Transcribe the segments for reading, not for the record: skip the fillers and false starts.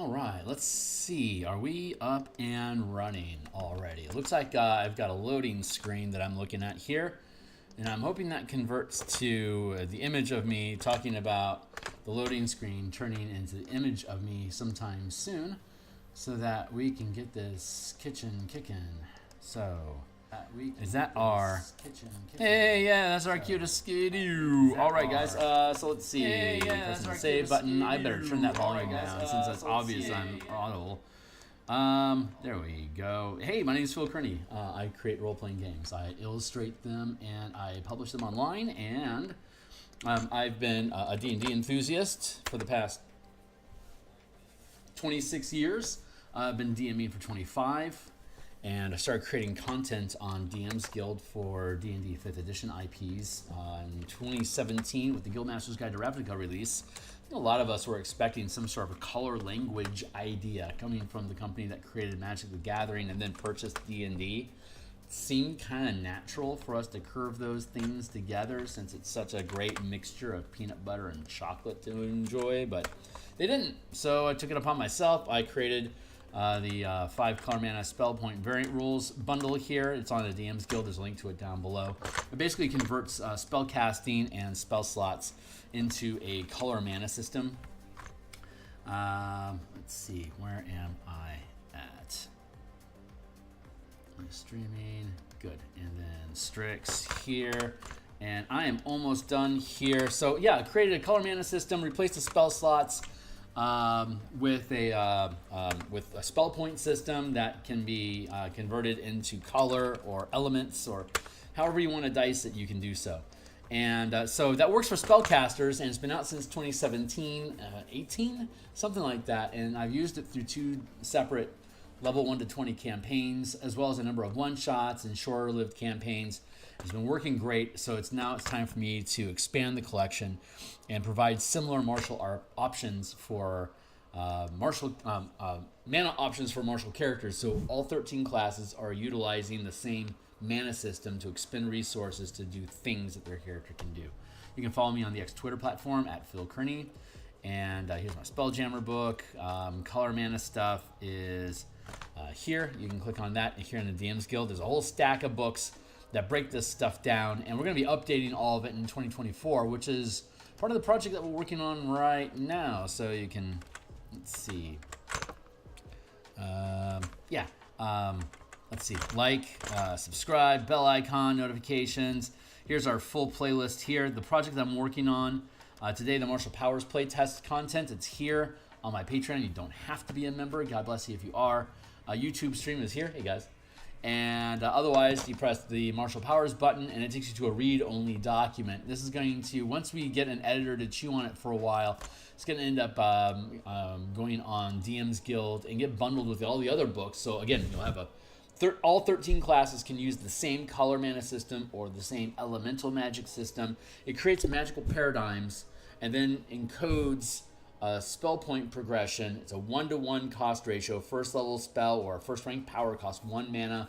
All right, let's see. Are we up and running already? It looks like I've got a loading screen that I'm looking at here, and I'm hoping that converts to the image of me talking about the loading screen turning into the image of me sometime soon, so that we can get this kitchen kicking. So, is that our kitchen? Hey, yeah, that's our cutest skidoo. All right, guys. So let's see. Hey, yeah, that's our save button. I better turn that volume down since it's obvious I'm audible. There we go. Hey, my name is Theurgy. I create role-playing games. I illustrate them and I publish them online. And I've been a D&D enthusiast for the past 26 years. I've been DMing for 25. And I started creating content on DMsGuild for D&D 5th edition IPs in 2017 with the Guildmaster's Guide to Ravnica release. I think a lot of us were expecting some sort of a color language idea coming from the company that created Magic the Gathering and then purchased D&D. It seemed kind of natural for us to curve those things together since it's such a great mixture of peanut butter and chocolate to enjoy, but they didn't. So I took it upon myself. I created the 5 color mana spell point variant rules bundle here. It's on the DMsGuild. There's a link to it down below. It basically converts spell casting and spell slots into a color mana system. Let's see, where am I at? Streaming, good, and then Strix here, and I am almost done here. So yeah, I created a color mana system, replaced the spell slots with a spell point system that can be converted into color or elements or however you want to dice it, you can do so. And so that works for spellcasters, and it's been out since 2017, 18, something like that. And I've used it through 2 separate level 1 to 20 campaigns, as well as a number of one-shots and shorter-lived campaigns. It's been working great, so it's time for me to expand the collection and provide similar martial options for mana options for martial characters. So all 13 classes are utilizing the same mana system to expend resources to do things that their character can do. You can follow me on the X Twitter platform at Theurgy, and here's my Spelljammer book. Color mana stuff is here. You can click on that here in the DMsGuild. There's a whole stack of books that break this stuff down, and we're going to be updating all of it in 2024, which is part of the project that we're working on right now. So you can, let's see, let's see, subscribe, bell icon, notifications. Here's our full playlist here. The project that I'm working on today, the Martial Powers playtest content, it's here on my Patreon. You don't have to be a member. God bless you if you are. YouTube stream is here. Hey, guys. And otherwise, you press the Martial Powers button, and it takes you to a read-only document. This is going to, once we get an editor to chew on it for a while, it's going to end up going on DMsGuild and get bundled with all the other books. So again, you'll have all 13 classes can use the same color mana system or the same elemental magic system. It creates magical paradigms and then encodes spell point progression. It's a 1-to-1 cost ratio. First level spell or first rank power costs 1 mana.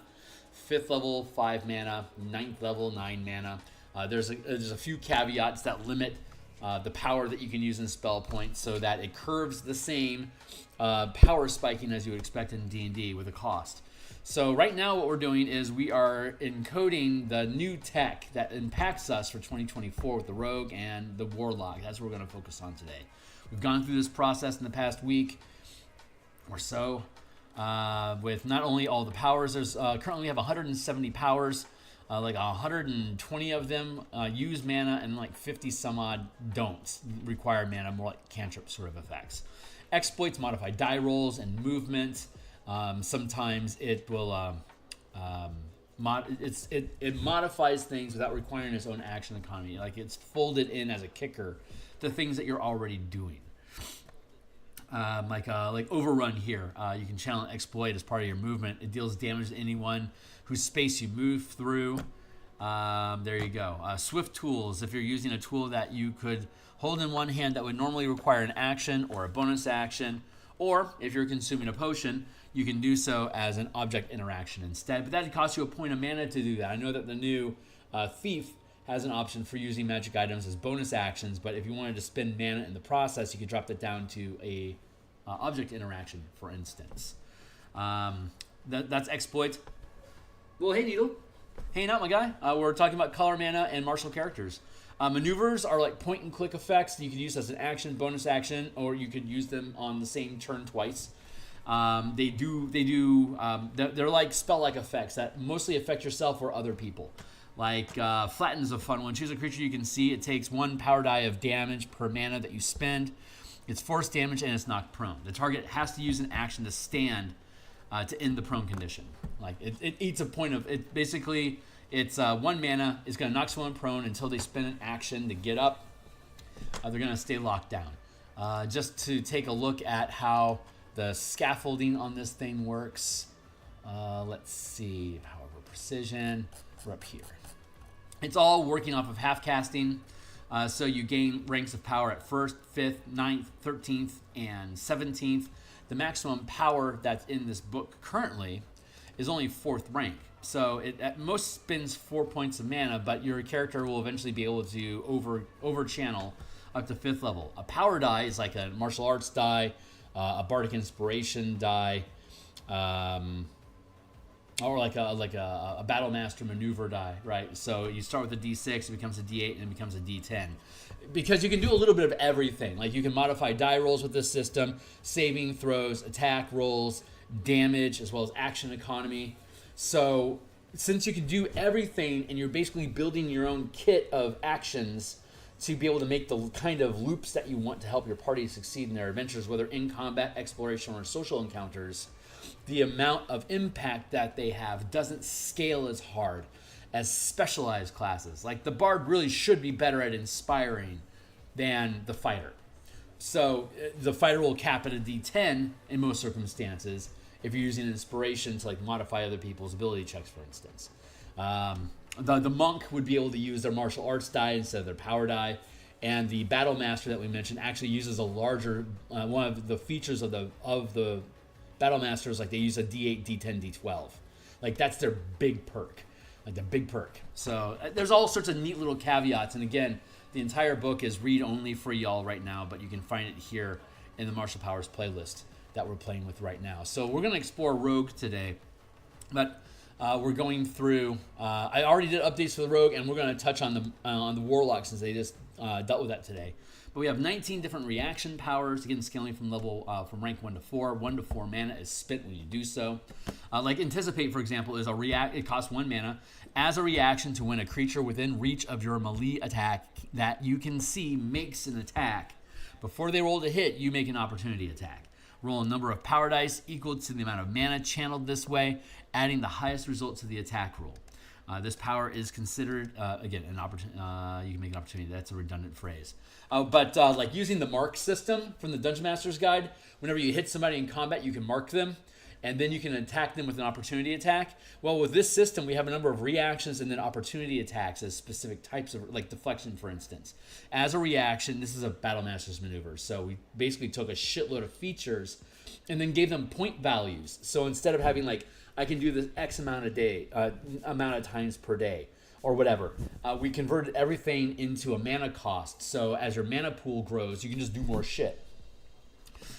5th level 5 mana. 9th level 9 mana. There's a few caveats that limit the power that you can use in spell points so that it curves the same power spiking as you would expect in D&D with a cost. So right now what we're doing is we are encoding the new tech that impacts us for 2024 with the Rogue and the Warlock. That's what we're going to focus on today. We've gone through this process in the past week or so with not only all the powers. There's currently we have 170 powers. Like 120 of them use mana, and like 50 some odd don't require mana, more like cantrip sort of effects. Exploits modify die rolls and movement. Sometimes it will it modifies things without requiring its own action economy. Like it's folded in as a kicker to things that you're already doing. Like overrun here. You can channel an exploit as part of your movement. It deals damage to anyone whose space you move through. There you go. Swift tools. If you're using a tool that you could hold in one hand that would normally require an action or a bonus action, or if you're consuming a potion, you can do so as an object interaction instead. But that costs you a point of mana to do that. I know that the new Thief has an option for using magic items as bonus actions, but if you wanted to spend mana in the process, you could drop that down to a object interaction, for instance. That's exploit. Well, hey, Needle. Hanging out, my guy. We're talking about color mana and martial characters. Maneuvers are like point and click effects that you can use as an action, bonus action, or you could use them on the same turn twice. They're like spell-like effects that mostly affect yourself or other people. Like Flatten is a fun one. Choose a creature you can see. It takes 1 power die of damage per mana that you spend. It's force damage and it's knocked prone. The target has to use an action to stand to end the prone condition. Like it eats a point of it. Basically, it's 1 mana. It's going to knock someone prone until they spend an action to get up. They're going to stay locked down. Just to take a look at how the scaffolding on this thing works. Let's see. Power over precision. We're up here. It's all working off of half casting. So you gain ranks of power at 1st, 5th, 9th, 13th, and 17th. The maximum power that's in this book currently is only 4th rank. So it at most spends 4 points of mana, but your character will eventually be able to over channel up to 5th level. A power die is like a martial arts die, a bardic inspiration die, or like a battle master maneuver die, right? So you start with a D6, it becomes a D8, and it becomes a D10. Because you can do a little bit of everything. Like you can modify die rolls with this system, saving throws, attack rolls, damage, as well as action economy. So since you can do everything and you're basically building your own kit of actions to be able to make the kind of loops that you want to help your party succeed in their adventures, whether in combat, exploration, or social encounters, the amount of impact that they have doesn't scale as hard as specialized classes. Like the bard really should be better at inspiring than the fighter. So the fighter will cap at a D10 in most circumstances if you're using inspiration to like modify other people's ability checks, for instance. The monk would be able to use their martial arts die instead of their power die. And the battle master that we mentioned actually uses a larger, one of the features of the battle masters, like they use a D8, D10, D12. Like that's their big perk. Like the big perk. So there's all sorts of neat little caveats. And again, the entire book is read only for y'all right now, but you can find it here in the Martial Powers playlist that we're playing with right now. So we're going to explore Rogue today, but we're going through, I already did updates for the Rogue, and we're going to touch on the Warlock since they just dealt with that today. But we have 19 different reaction powers, again, scaling from rank 1 to 4. 1 to 4 mana is spent when you do so. Like Anticipate, for example, is it costs 1 mana. As a reaction to when a creature within reach of your melee attack that you can see makes an attack, before they roll to hit, you make an opportunity attack. Roll a number of power dice equal to the amount of mana channeled this way, adding the highest result to the attack roll. This power is considered, again, an opportunity. You can make an opportunity. That's a redundant phrase. But like using the mark system from the Dungeon Master's Guide, whenever you hit somebody in combat, you can mark them, and then you can attack them with an opportunity attack. Well, with this system, we have a number of reactions and then opportunity attacks as specific types of, like deflection, for instance. As a reaction, this is a Battle Master's maneuver. So we basically took a shitload of features and then gave them point values. So instead of having like, I can do this X amount of times per day, or whatever. We converted everything into a mana cost. So as your mana pool grows, you can just do more shit.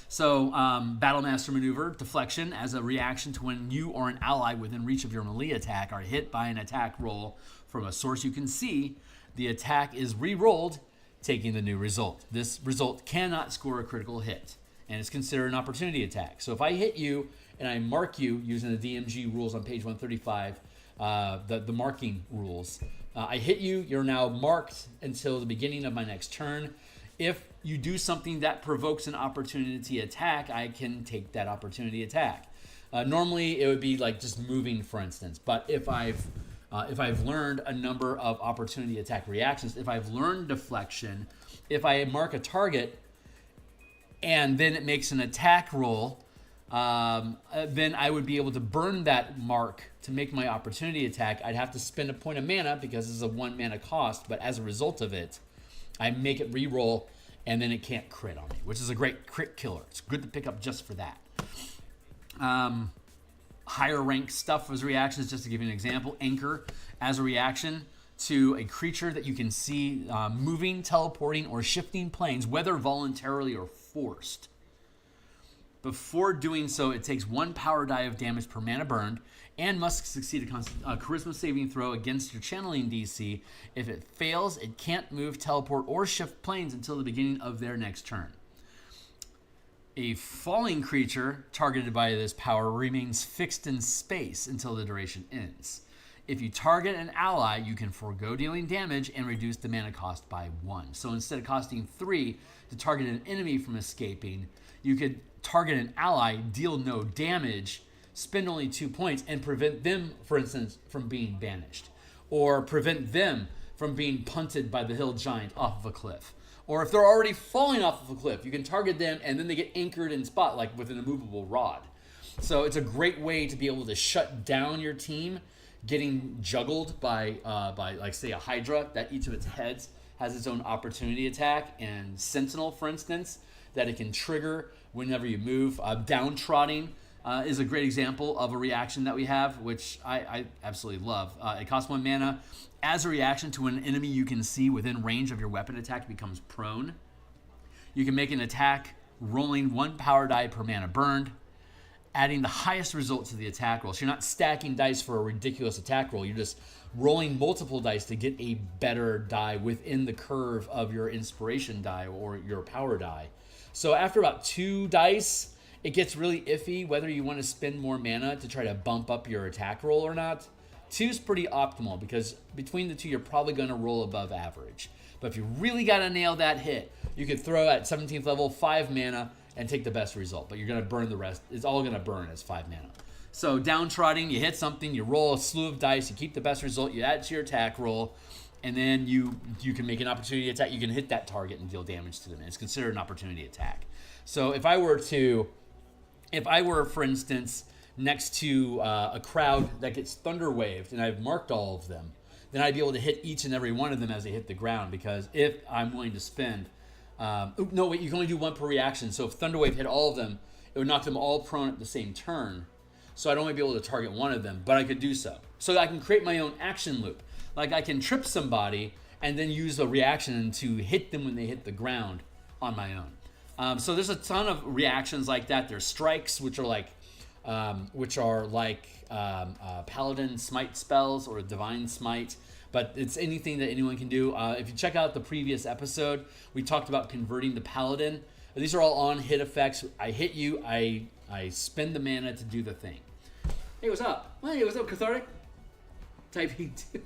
So Battle Master Maneuver, deflection, as a reaction to when you or an ally within reach of your melee attack are hit by an attack roll from a source you can see, the attack is re-rolled, taking the new result. This result cannot score a critical hit, and it's considered an opportunity attack. So if I hit you and I mark you using the DMG rules on page 135, the marking rules, I hit you, you're now marked until the beginning of my next turn. If you do something that provokes an opportunity attack, I can take that opportunity attack. Normally, it would be like just moving, for instance. But if I've learned a number of opportunity attack reactions, if I've learned deflection, if I mark a target and then it makes an attack roll, then I would be able to burn that mark to make my opportunity attack. I'd have to spend a point of mana because it's a 1 mana cost, but as a result of it, I make it re-roll, and then it can't crit on me, which is a great crit killer. It's good to pick up just for that. Higher rank stuff as reactions, just to give you an example. Anchor as a reaction to a creature that you can see moving, teleporting, or shifting planes, whether voluntarily or forced. Before doing so, it takes 1 power die of damage per mana burned and must succeed a charisma saving throw against your channeling DC. If it fails, it can't move, teleport, or shift planes until the beginning of their next turn. A falling creature targeted by this power remains fixed in space until the duration ends. If you target an ally, you can forego dealing damage and reduce the mana cost by 1. So instead of costing 3 to target an enemy from escaping, you could target an ally, deal no damage, spend only 2 points, and prevent them, for instance, from being banished. Or prevent them from being punted by the hill giant off of a cliff. Or if they're already falling off of a cliff, you can target them and then they get anchored in spot, like with an immovable rod. So it's a great way to be able to shut down your team getting juggled by like, say, a Hydra, that each of its heads has its own opportunity attack, and Sentinel, for instance, that it can trigger whenever you move. Downtrodding is a great example of a reaction that we have, which I absolutely love. It costs 1 mana. As a reaction to an enemy you can see within range of your weapon attack becomes prone. You can make an attack rolling 1 power die per mana burned, adding the highest result to the attack roll. So you're not stacking dice for a ridiculous attack roll. You're just rolling multiple dice to get a better die within the curve of your inspiration die or your power die. So after about 2 dice, it gets really iffy whether you want to spend more mana to try to bump up your attack roll or not. 2 is pretty optimal because between the 2, you're probably going to roll above average. But if you really got to nail that hit, you could throw at 17th level 5 mana and take the best result. But you're going to burn the rest. It's all going to burn as 5 mana. So downtrodding, you hit something, you roll a slew of dice, you keep the best result, you add it to your attack roll, and then you can make an opportunity attack. You can hit that target and deal damage to them. And it's considered an opportunity attack. So if I were, for instance, next to a crowd that gets thunder waved, and I've marked all of them, then I'd be able to hit each and every one of them as they hit the ground, because if I'm willing to spend... no, wait, you can only do 1 per reaction. So if Thunderwave hit all of them, it would knock them all prone at the same turn. So I'd only be able to target 1 of them, but I could do so. So I can create my own action loop. Like I can trip somebody and then use a reaction to hit them when they hit the ground on my own. So there's a ton of reactions like that. There's strikes, which are like paladin smite spells or divine smite. But it's anything that anyone can do. If you check out the previous episode, we talked about converting the paladin. These are all on hit effects. I hit you, I spend the mana to do the thing. Hey, what's up? Hey, what's up, Cathartic? Typing 2.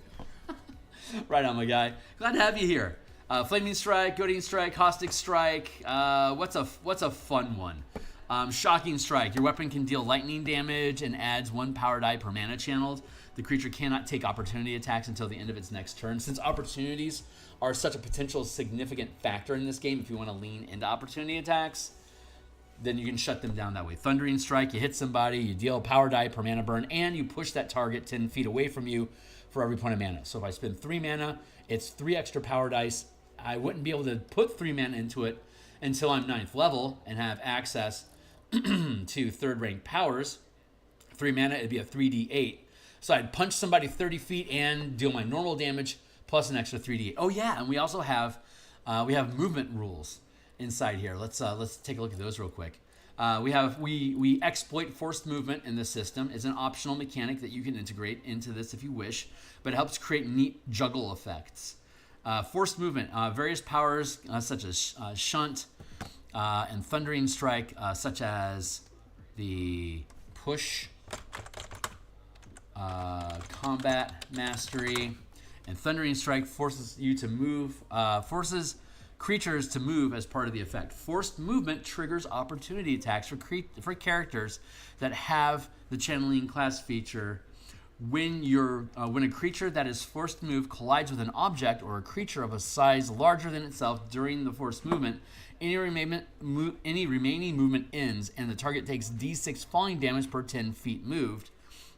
Right on, my guy. Glad to have you here. Flaming Strike, Goading Strike, Caustic Strike. What's a fun one? Shocking Strike. Your weapon can deal lightning damage and adds 1 power die per mana channeled. The creature cannot take opportunity attacks until the end of its next turn. Since opportunities are such a potential significant factor in this game, if you want to lean into opportunity attacks, then you can shut them down that way. Thundering Strike, you hit somebody, you deal a power die per mana burn, and you push that target 10 feet away from you for every point of mana. So if I spend 3 mana, it's 3 extra power dice. I wouldn't be able to put 3 mana into it until I'm 9th level and have access to 3rd rank powers. 3 mana, it'd be a 3d8. So I'd punch somebody 30 feet and deal my normal damage plus an extra 3d8. Oh yeah, and we also have movement rules inside here. Let's take a look at those real quick. We exploit forced movement in this system. It's an optional mechanic that you can integrate into this if you wish, but it helps create neat juggle effects. Forced movement, various powers such as Shunt and Thundering Strike, such as the Push, Combat Mastery, and Thundering Strike forces you to move, forces creatures to move as part of the effect. Forced movement triggers opportunity attacks for characters that have the channeling class feature. When a creature that is forced to move collides with an object or a creature of a size larger than itself during the forced movement, any remaining movement ends, and the target takes d6 falling damage per 10 feet moved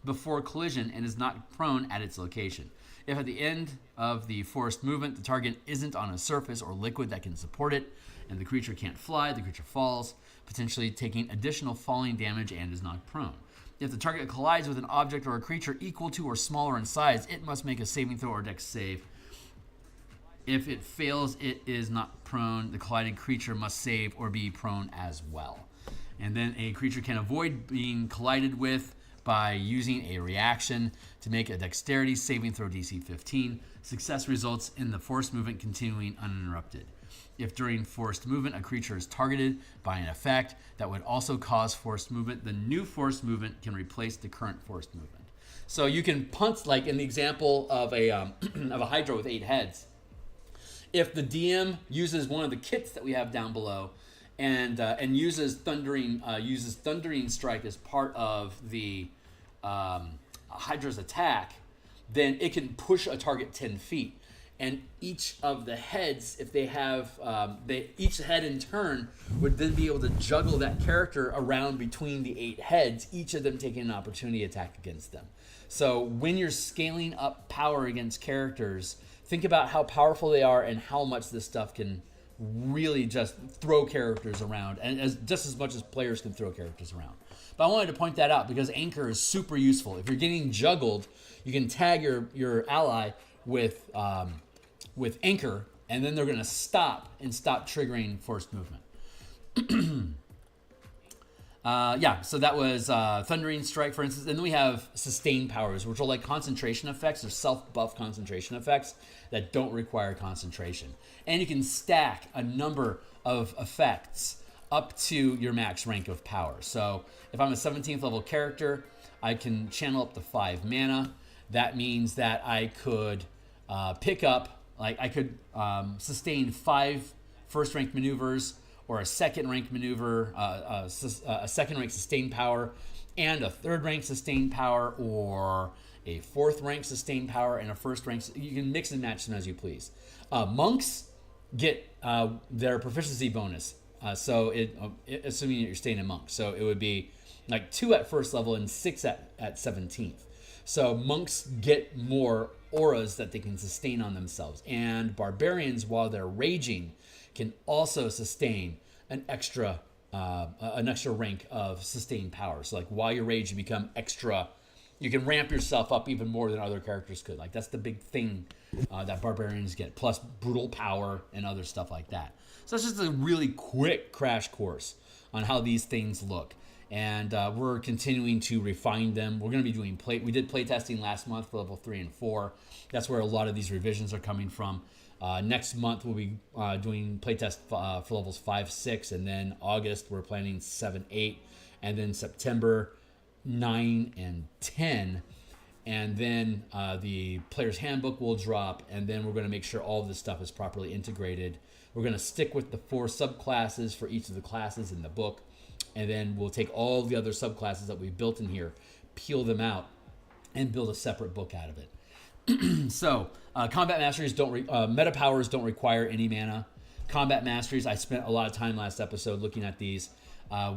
before collision and is knocked prone at its location. If at the end of the forced movement the target isn't on a surface or liquid that can support it, and the creature can't fly, the creature falls, potentially taking additional falling damage and is knocked prone. If the target collides with an object or a creature equal to or smaller in size, it must make a saving throw or dex save. If it fails, it is not prone. The collided creature must save or be prone as well. And then a creature can avoid being collided with by using a reaction to make a dexterity saving throw DC 15. Success results in the forced movement continuing uninterrupted. If during forced movement a creature is targeted by an effect that would also cause forced movement, the new forced movement can replace the current forced movement. So you can punt, like in the example of a of a Hydra with 8 heads. If the DM uses one of the kits that we have down below, and uses thundering strike as part of the Hydra's attack, then it can push a target 10 feet. And each of the heads, if they have, each head in turn would then be able to juggle that character around between the 8 heads, each of them taking an opportunity attack against them. So when you're scaling up power against characters, think about how powerful they are and how much this stuff can really just throw characters around, and just as much as players can throw characters around. But I wanted to point that out because Anchor is super useful. If you're getting juggled, you can tag your ally with Anchor, and then they're going to stop triggering forced movement. So that was Thundering Strike, for instance. And then we have Sustained Powers, which are like concentration effects or self-buff concentration effects that don't require concentration. And you can stack a number of effects up to your max rank of power. So if I'm a 17th level character, I can channel up to 5 mana. That means that I could pick up, I could sustain 5 first rank maneuvers, or a second rank maneuver, a second rank sustained power, and a third rank sustained power, or a fourth rank sustained power, and a first rank. You can mix and match them as you please. Monks get their proficiency bonus. Assuming that you're staying in monk. So it would be like 2 at first level and 6 at 17th. So monks get more auras that they can sustain on themselves. And barbarians, while they're raging, can also sustain an extra rank of sustained power. So like while you rage, you become extra. You can ramp yourself up even more than other characters could. Like that's the big thing that barbarians get, plus brutal power and other stuff like that. So it's just a really quick crash course on how these things look. And we're continuing to refine them. We're going to be doing we did playtesting last month for level 3 and 4. That's where a lot of these revisions are coming from. Next month we'll be doing playtest for levels 5, 6, and then August we're planning 7, 8, and then September 9 and 10. And then the player's handbook will drop, and then we're going to make sure all of this stuff is properly integrated. We're going to stick with the 4 subclasses for each of the classes in the book, and then we'll take all the other subclasses that we've built in here, peel them out, and build a separate book out of it. So, combat masteries meta powers don't require any mana. Combat masteries, I spent a lot of time last episode looking at these.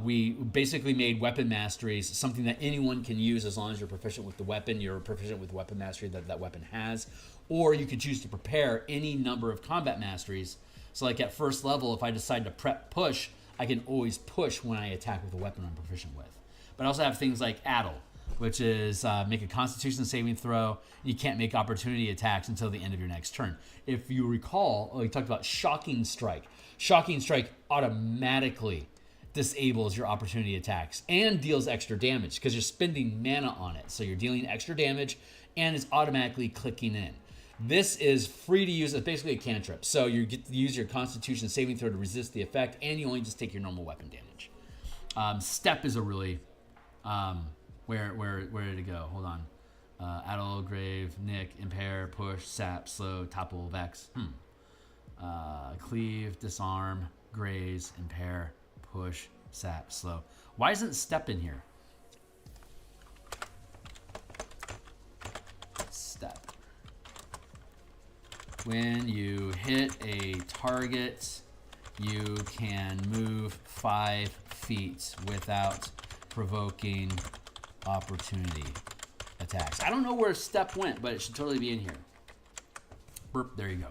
We basically made weapon masteries something that anyone can use as long as you're proficient with the weapon. You're proficient with weapon mastery that weapon has. Or you could choose to prepare any number of combat masteries. So like at first level, if I decide to prep push, I can always push when I attack with a weapon I'm proficient with. But I also have things like Addle, which is make a Constitution saving throw. You can't make opportunity attacks until the end of your next turn. If you recall, we talked about Shocking Strike. Shocking Strike automatically disables your opportunity attacks and deals extra damage because you're spending mana on it. So you're dealing extra damage and it's automatically clicking in. This is free to use. It's basically a cantrip. So you get to use your Constitution saving throw to resist the effect, and you only just take your normal weapon damage. Step is a really where did it go? Hold on. Addle, Grave, Nick, Impair, Push, Sap, Slow, Topple, Vex. Cleave, Disarm, Graze, Impair, Push, Sap, Slow. Why isn't Step in here? Step. When you hit a target, you can move 5 feet without provoking opportunity attacks. I don't know where Step went, but it should totally be in here. Burp, there you go.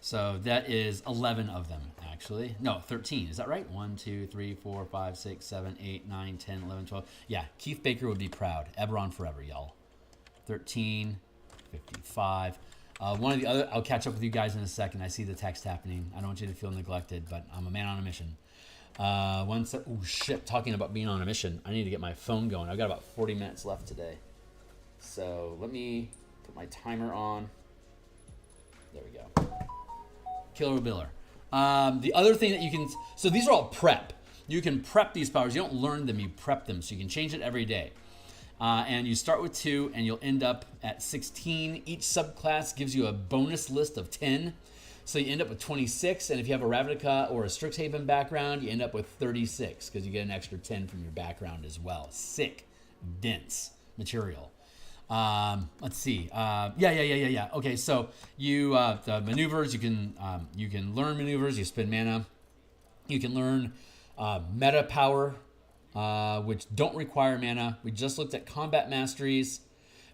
So that is 11 of them, actually. No, 13. Is that right? 1, 2, 3, 4, 5, 6, 7, 8, 9, 10, 11, 12. Yeah, Keith Baker would be proud. Eberron forever, y'all. 13, 55. One of the other, I'll catch up with you guys in a second. I see the text happening. I don't want you to feel neglected, but I'm a man on a mission. Oh shit, talking about being on a mission. I need to get my phone going. I've got about 40 minutes left today. So let me put my timer on. There we go. Killer Biller. The other thing that you can, so these are all prep. You can prep these powers. You don't learn them, you prep them. So you can change it every day. And you start with 2 and you'll end up at 16. Each subclass gives you a bonus list of 10. So you end up with 26. And if you have a Ravnica or a Strixhaven background, you end up with 36 because you get an extra 10 from your background as well. Sick, dense material. Let's see. Yeah. Okay, so you the maneuvers, you can learn maneuvers. You spend mana. You can learn meta power, which don't require mana. We just looked at combat masteries,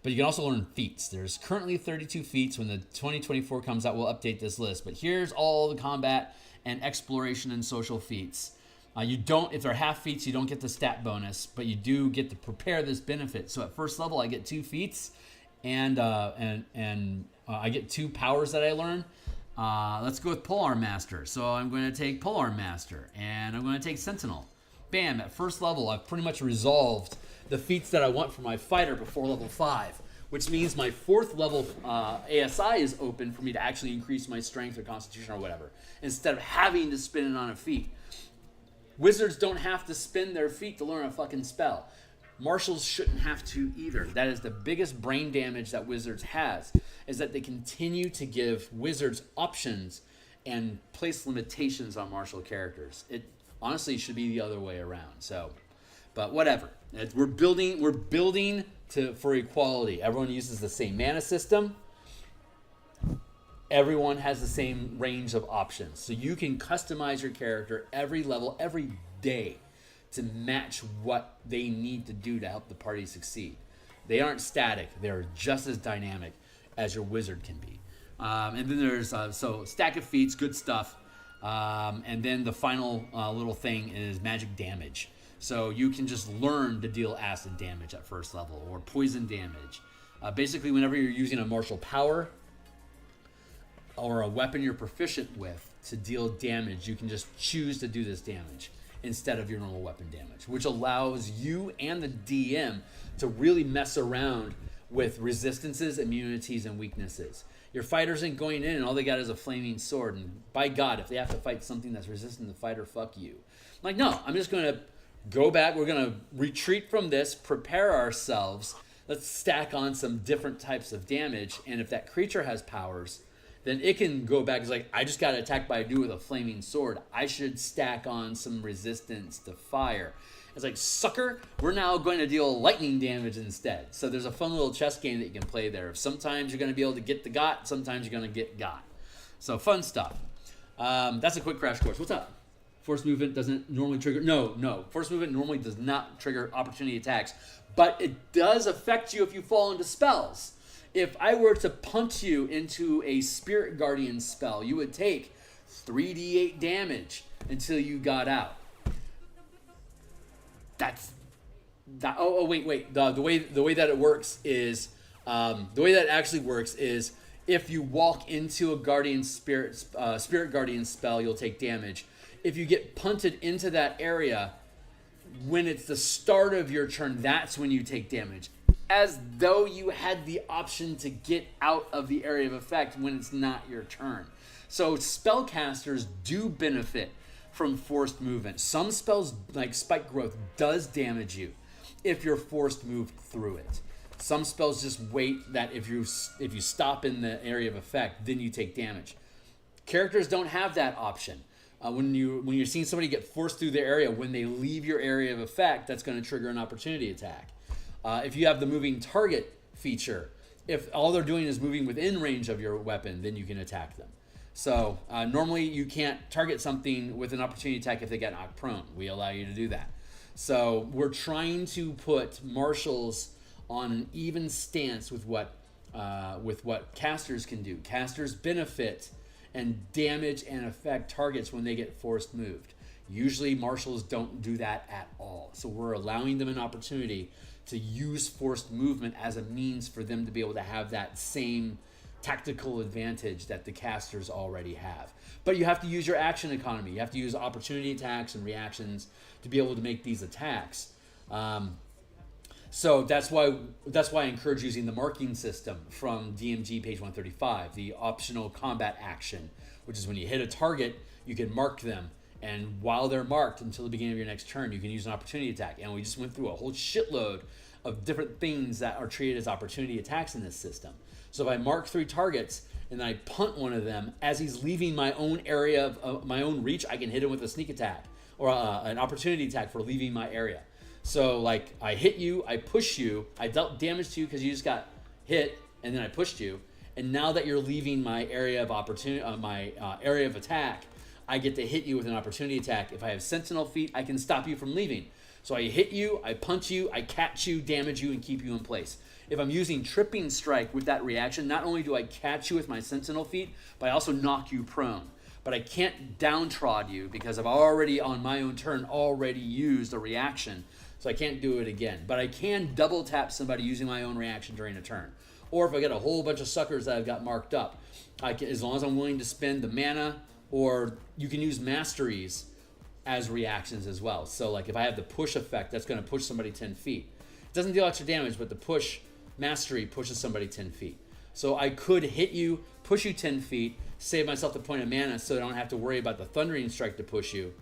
but you can also learn feats. There's currently 32 feats. When the 2024 comes out, we'll update this list. But here's all the combat and exploration and social feats. You don't, if they're half feats, you don't get the stat bonus, but you do get to prepare this benefit. So at first level, I get 2 feats, and I get 2 powers that I learn. Let's go with Polearm Master. So I'm going to take Polearm Master, and I'm going to take Sentinel. Bam! At first level, I've pretty much resolved the feats that I want for my fighter before level 5, which means my 4th level ASI is open for me to actually increase my strength or constitution or whatever, instead of having to spin it on a feat. Wizards don't have to spend their feet to learn a fucking spell. Marshals shouldn't have to either. That is the biggest brain damage that Wizards has, is that they continue to give Wizards options and place limitations on martial characters. It honestly should be the other way around. So, but whatever. We're building for equality. Everyone uses the same mana system. Everyone has the same range of options. So you can customize your character every level, every day to match what they need to do to help the party succeed. They aren't static. They're just as dynamic as your wizard can be. And then there's, so stack of feats, good stuff. And then the final little thing is magic damage. So you can just learn to deal acid damage at first level or poison damage. Basically, whenever you're using a martial power or a weapon you're proficient with to deal damage, you can just choose to do this damage instead of your normal weapon damage, which allows you and the DM to really mess around with resistances, immunities, and weaknesses. Your fighters ain't going in and all they got is a flaming sword, and by God, if they have to fight something that's resistant to the fighter, fuck you. I'm like, no, I'm just going to go back, we're going to retreat from this, prepare ourselves, let's stack on some different types of damage, and if that creature has powers, then it can go back. It's like, I just got attacked by a dude with a flaming sword. I should stack on some resistance to fire. It's like, sucker, we're now going to deal lightning damage instead. So there's a fun little chess game that you can play there. Sometimes you're going to be able to get the got, sometimes you're going to get got. So fun stuff. That's a quick crash course. What's up? Force movement doesn't normally trigger. No. Force movement normally does not trigger opportunity attacks, but it does affect you if you fall into spells. If I were to punt you into a Spirit Guardian spell, you would take 3d8 damage until you got out. That's that. Oh wait. The way that it works is the way that it actually works is if you walk into a Spirit Guardian spell, you'll take damage. If you get punted into that area, when it's the start of your turn, that's when you take damage. As though you had the option to get out of the area of effect when it's not your turn. So spellcasters do benefit from forced movement. Some spells, like Spike Growth, does damage you if you're forced moved through it. Some spells just wait that if you stop in the area of effect, then you take damage. Characters don't have that option. When you're seeing somebody get forced through their area, when they leave your area of effect, that's going to trigger an opportunity attack. If you have the moving target feature, if all they're doing is moving within range of your weapon, then you can attack them. So normally you can't target something with an opportunity attack if they get knocked prone. We allow you to do that. So we're trying to put marshals on an even stance with what casters can do. Casters benefit and damage and affect targets when they get forced moved. Usually marshals don't do that at all. So we're allowing them an opportunity to use forced movement as a means for them to be able to have that same tactical advantage that the casters already have. But you have to use your action economy. You have to use opportunity attacks and reactions to be able to make these attacks. So that's why I encourage using the marking system from DMG page 135, the optional combat action, which is when you hit a target, you can mark them. And while they're marked until the beginning of your next turn, you can use an opportunity attack. And we just went through a whole shitload of different things that are treated as opportunity attacks in this system. So if I mark 3 targets and then I punt one of them as he's leaving my own area of my own reach, I can hit him with a sneak attack or an opportunity attack for leaving my area. So like I hit you, I push you, I dealt damage to you because you just got hit, and then I pushed you. And now that you're leaving my area of opportunity, area of attack, I get to hit you with an opportunity attack. If I have sentinel feet, I can stop you from leaving. So I hit you, I punch you, I catch you, damage you, and keep you in place. If I'm using tripping strike with that reaction, not only do I catch you with my sentinel feet, but I also knock you prone. But I can't downtrod you because I've already, on my own turn, already used a reaction. So I can't do it again. But I can double tap somebody using my own reaction during a turn. Or if I get a whole bunch of suckers that I've got marked up, I can, as long as I'm willing to spend the mana, or you can use masteries as reactions as well. So like if I have the push effect, that's going to push somebody 10 feet. It doesn't deal extra damage, but the push mastery pushes somebody 10 feet. So I could hit you, push you 10 feet, save myself the point of mana so I don't have to worry about the thundering strike to push you.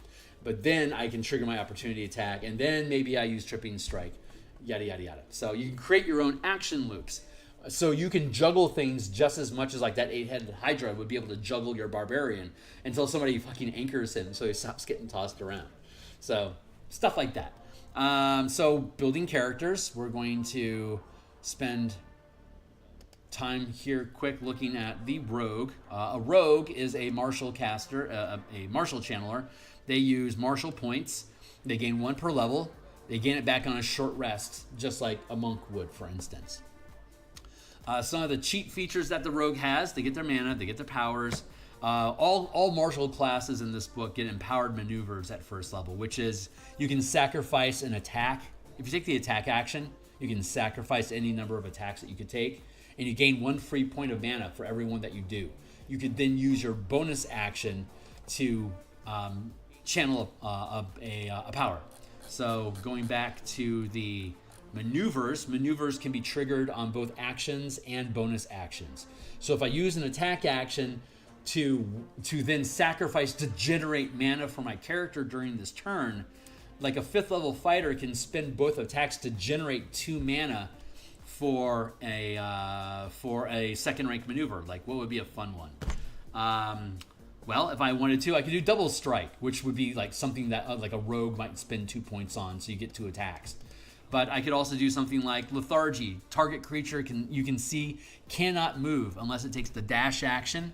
But then I can trigger my opportunity attack, and then maybe I use tripping strike, yada, yada, yada. So you can create your own action loops. So you can juggle things just as much as like that 8-headed Hydra would be able to juggle your barbarian until somebody fucking anchors him so he stops getting tossed around. So stuff like that. So building characters, we're going to spend time here quick looking at the rogue. A rogue is a martial caster, a martial channeler. They use martial points. They gain 1 per level. They gain it back on a short rest, just like a monk would, for instance. Some of the cheat features that the rogue has: they get their mana, they get their powers. All martial classes in this book get empowered maneuvers at first level, which is you can sacrifice an attack. If you take the attack action, you can sacrifice any number of attacks that you could take, and you gain 1 free point of mana for every one that you do. You could then use your bonus action to channel a power. So going back to the maneuvers can be triggered on both actions and bonus actions. So if I use an attack action to then sacrifice to generate mana for my character during this turn, like a 5th level fighter can spend both attacks to generate 2 mana for a second rank maneuver. Like, what would be a fun one? Well, if I wanted to, I could do double strike, which would be like something that like a rogue might spend 2 points on, so you get 2 attacks. But I could also do something like Theurgy. Target creature you can see cannot move unless it takes the dash action,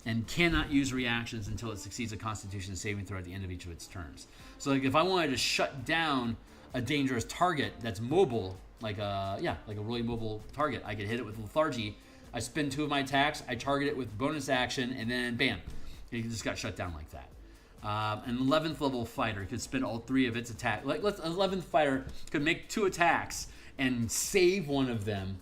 and cannot use reactions until it succeeds a Constitution saving throw at the end of each of its turns. So like if I wanted to shut down a dangerous target that's mobile, like a really mobile target, I could hit it with Theurgy. I spend 2 of my attacks, I target it with bonus action, and then bam, it just got shut down like that. An 11th level fighter could spend all 3 of its attacks. Like, an 11th fighter could make 2 attacks and save one of them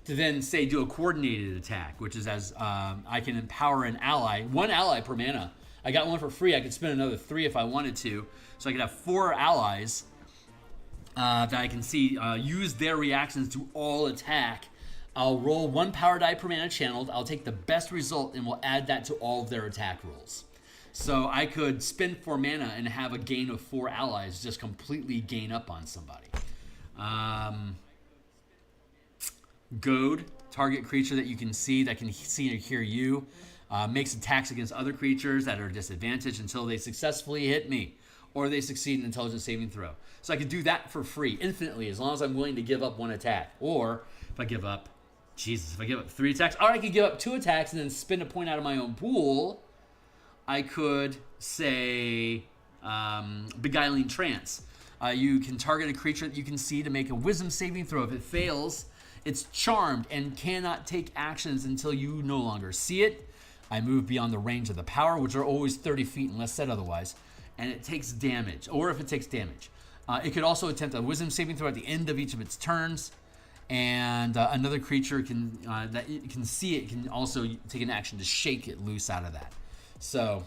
to then say do a coordinated attack, which is as I can empower an ally, 1 ally per mana. I got 1 for free. I could spend another 3 if I wanted to, so I could have 4 allies that I can see use their reactions to all attack. I'll roll 1 power die per mana channeled. I'll take the best result and we'll add that to all of their attack rolls. So I could spend 4 mana and have a gain of 4 allies just completely gain up on somebody. Goad, target creature that you can see, that can see or hear you, makes attacks against other creatures that are disadvantaged until they successfully hit me, or they succeed an intelligence saving throw. So I could do that for free, infinitely, as long as I'm willing to give up 1 attack. Or if I give up 3 attacks, or I could give up 2 attacks and then spend a point out of my own pool. I could say Beguiling Trance. You can target a creature that you can see to make a wisdom saving throw. If it fails, it's charmed and cannot take actions until you no longer see it. I move beyond the range of the power, which are always 30 feet unless said otherwise, and it takes damage, or if it takes damage. It could also attempt a wisdom saving throw at the end of each of its turns, And another creature that you can see it can also take an action to shake it loose out of that. So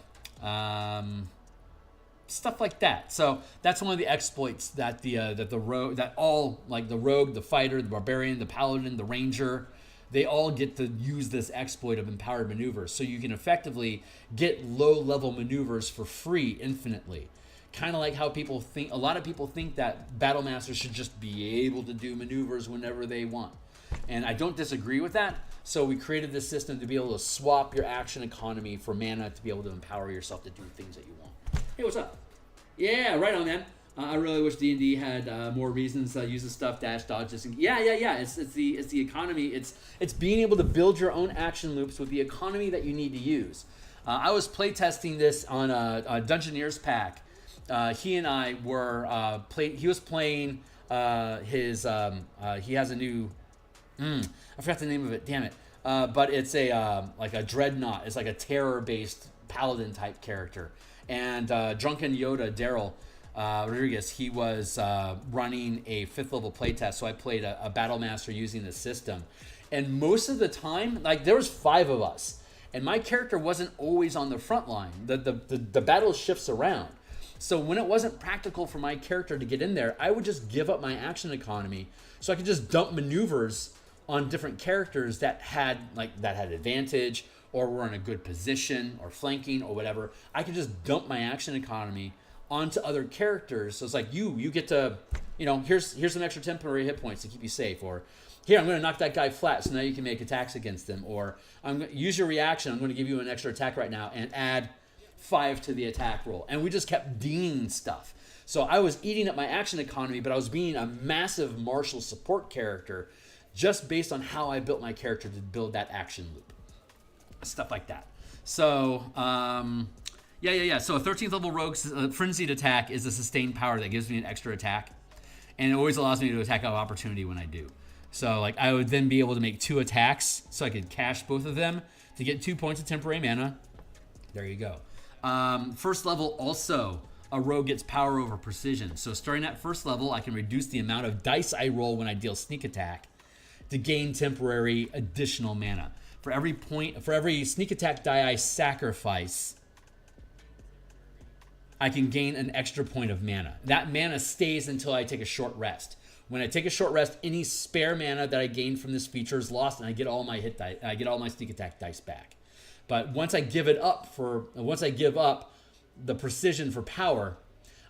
stuff like that. So that's one of the exploits that the rogue, that all, like the rogue, the fighter, the barbarian, the paladin, the ranger, they all get to use this exploit of empowered maneuvers. So you can effectively get low level maneuvers for free infinitely. Kind of like how people think, a lot of people think that battle masters should just be able to do maneuvers whenever they want. And I don't disagree with that. So we created this system to be able to swap your action economy for mana to be able to empower yourself to do things that you want. Hey, what's up? Yeah, right on, man. I really wish D&D had more reasons to use the stuff, dash, dodge, this. Yeah. It's the economy. It's being able to build your own action loops with the economy that you need to use. I was playtesting this on a Dungeoneers pack. He and I were he was playing his he has a new I forgot the name of it, damn it, but it's a like a dreadnought. It's like a terror based paladin type character, and Drunken Yoda Daryl Rodriguez, he was running a 5th level playtest, so I played a battle master using the system, and most of the time, like, there was 5 of us, and my character wasn't always on the front line. The battle shifts around. So when it wasn't practical for my character to get in there, I would just give up my action economy so I could just dump maneuvers on different characters that had advantage or were in a good position or flanking or whatever. I could just dump my action economy onto other characters. So it's like, you get to, here's some extra temporary hit points to keep you safe, or here, I'm going to knock that guy flat so now you can make attacks against him, or I'm going to use your reaction. I'm going to give you an extra attack right now and add 5 to the attack roll. And we just kept dealing stuff. So I was eating up my action economy, but I was being a massive martial support character just based on how I built my character to build that action loop. Stuff like that. So, yeah. So a 13th level rogue's frenzied attack is a sustained power that gives me an extra attack. And it always allows me to attack of opportunity when I do. So like I would then be able to make 2 attacks so I could cash both of them to get 2 points of temporary mana. There you go. First level also, a rogue gets power over precision. So starting at first level, I can reduce the amount of dice I roll when I deal sneak attack to gain temporary additional mana. For every sneak attack die I sacrifice, I can gain an extra point of mana. That mana stays until I take a short rest. When I take a short rest, any spare mana that I gain from this feature is lost, and I get all my hit die, I get all my sneak attack dice back. But once I give up the precision for power,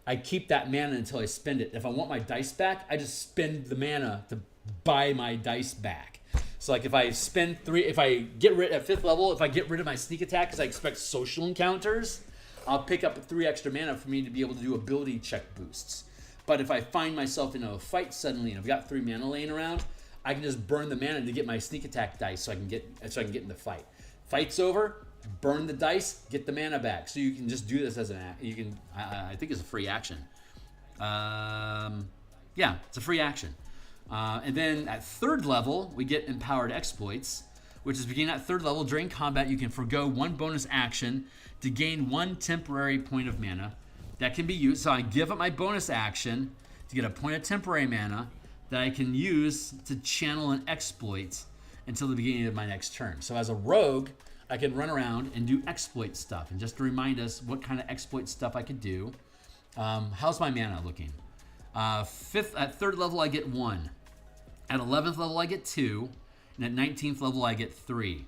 I keep that mana until I spend it. If I want my dice back, I just spend the mana to buy my dice back. So like if I get rid at 5th level, if I get rid of my sneak attack because I expect social encounters, I'll pick up 3 extra mana for me to be able to do ability check boosts. But if I find myself in a fight suddenly and I've got 3 mana laying around, I can just burn the mana to get my sneak attack dice so I can get in the fight. Fight's over, burn the dice, get the mana back. So you can just do this as an act. You can, I think it's a free action. Yeah, it's a free action. And then at 3rd level, we get empowered exploits, which is beginning at 3rd level. During combat, you can forgo 1 bonus action to gain 1 temporary point of mana that can be used. So I give up my bonus action to get a point of temporary mana that I can use to channel an exploit until the beginning of my next turn. So as a rogue, I can run around and do exploit stuff. And just to remind us what kind of exploit stuff I could do, how's my mana looking? At 3rd level, I get 1. At 11th level, I get 2. And at 19th level, I get 3.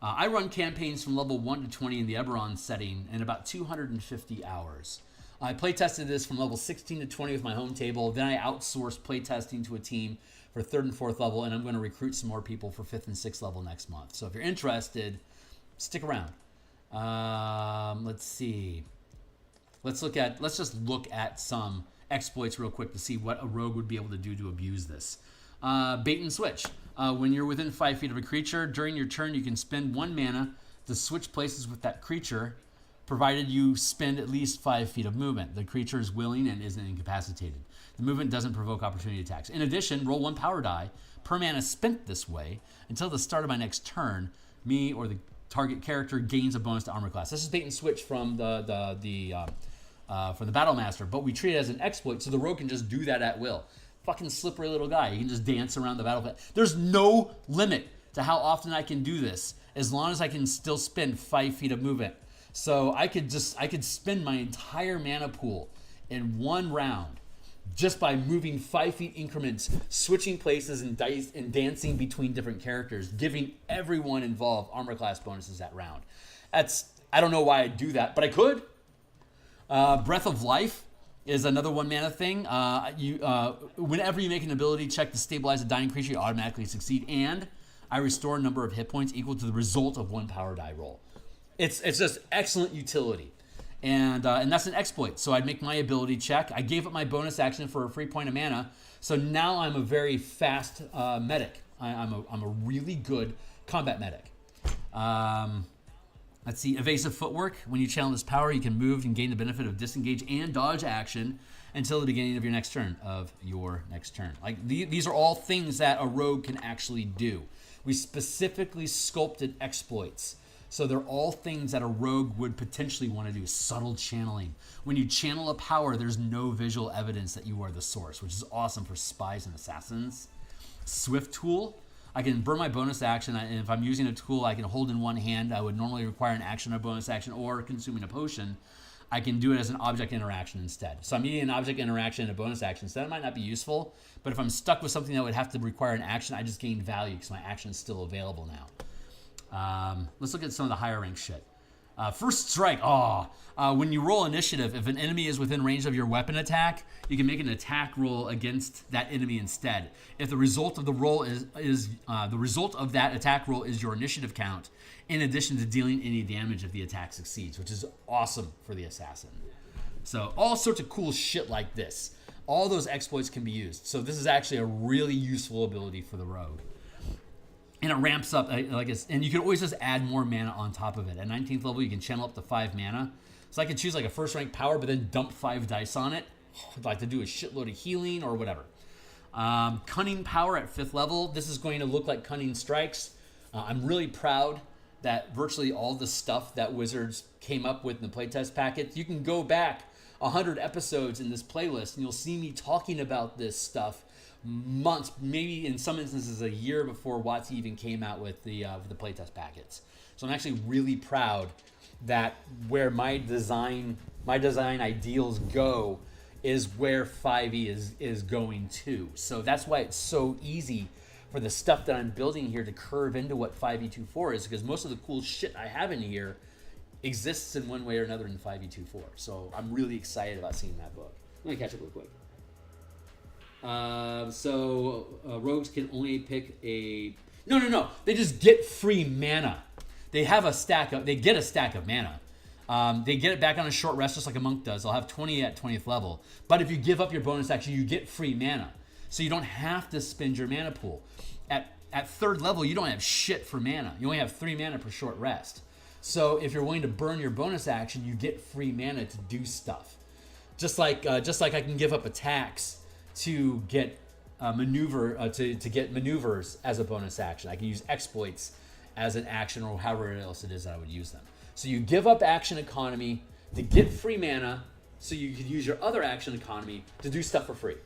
I run campaigns from level 1 to 20 in the Eberron setting in about 250 hours. I playtested this from level 16 to 20 with my home table. Then I outsourced playtesting to a team for 3rd and 4th level, and I'm going to recruit some more people for 5th and 6th level next month. So if you're interested, stick around. Let's see. Let's just look at some exploits real quick to see what a rogue would be able to do to abuse this. Bait and switch. When you're within 5 feet of a creature, during your turn, you can spend 1 mana to switch places with that creature, provided you spend at least 5 feet of movement. The creature is willing and isn't incapacitated. The movement doesn't provoke opportunity attacks. In addition, roll 1 power die per mana spent this way until the start of my next turn. Me or the target character gains a bonus to armor class. This is bait and switch from the Battle Master, but we treat it as an exploit, so the rogue can just do that at will. fucking slippery little guy. You can just dance around the battlefield. There's no limit to how often I can do this, as long as I can still spend 5 feet of movement. So I could spend my entire mana pool in one round just by moving 5 feet increments, switching places and dice and dancing between different characters, giving everyone involved armor class bonuses that round. I don't know why I do that, but I could. Breath of Life is another 1 mana thing. Whenever you make an ability check to stabilize a dying creature, you automatically succeed, and I restore a number of hit points equal to the result of 1 power die roll. It's just excellent utility. And that's an exploit. So I'd make my ability check. I gave up my bonus action for a free point of mana. So now I'm a very fast medic. I'm a really good combat medic. Let's see, evasive footwork. When you channel this power, you can move and gain the benefit of disengage and dodge action until the beginning of your next turn. Like these are all things that a rogue can actually do. We specifically sculpted exploits. So they're all things that a rogue would potentially want to do. Subtle channeling. When you channel a power, there's no visual evidence that you are the source, which is awesome for spies and assassins. Swift tool. I can burn my bonus action, and if I'm using a tool I can hold in one hand, I would normally require an action or bonus action or consuming a potion. I can do it as an object interaction instead. So I'm needing an object interaction and a bonus action. So that might not be useful, but if I'm stuck with something that would have to require an action, I just gain value because my action is still available now. Let's look at some of the higher rank shit. First strike. When you roll initiative, if an enemy is within range of your weapon attack, you can make an attack roll against that enemy instead. If the result of the roll the result of that attack roll is your initiative count, in addition to dealing any damage if the attack succeeds, which is awesome for the assassin. So all sorts of cool shit like this. All those exploits can be used. So this is actually a really useful ability for the rogue. And it ramps up, and you can always just add more mana on top of it. At 19th level, you can channel up to 5 mana. So I could choose like a first rank power, but then dump 5 dice on it. I'd like to do a shitload of healing or whatever. Cunning power at 5th level. This is going to look like Cunning Strikes. I'm really proud that virtually all the stuff that Wizards came up with in the playtest packet, you can go back 100 episodes in this playlist and you'll see me talking about this stuff months, maybe in some instances a year before WotC even came out with the playtest packets. So I'm actually really proud that where my design ideals go is where 5e is going to. So that's why it's so easy for the stuff that I'm building here to curve into what 5e24 is, because most of the cool shit I have in here exists in one way or another in 5e24. So I'm really excited about seeing that book. Let me catch up real quick. Rogues can only pick a... No. They just get free mana. They get a stack of mana. They get it back on a short rest just like a monk does. They'll have 20 at 20th level. But if you give up your bonus action, you get free mana. So you don't have to spend your mana pool. At 3rd level, you don't have shit for mana. You only have 3 mana per short rest. So if you're willing to burn your bonus action, you get free mana to do stuff. Just like I can give up attacks to get to get maneuvers as a bonus action. I can use exploits as an action, or however else it is that I would use them. So you give up action economy to get free mana, so you could use your other action economy to do stuff for free.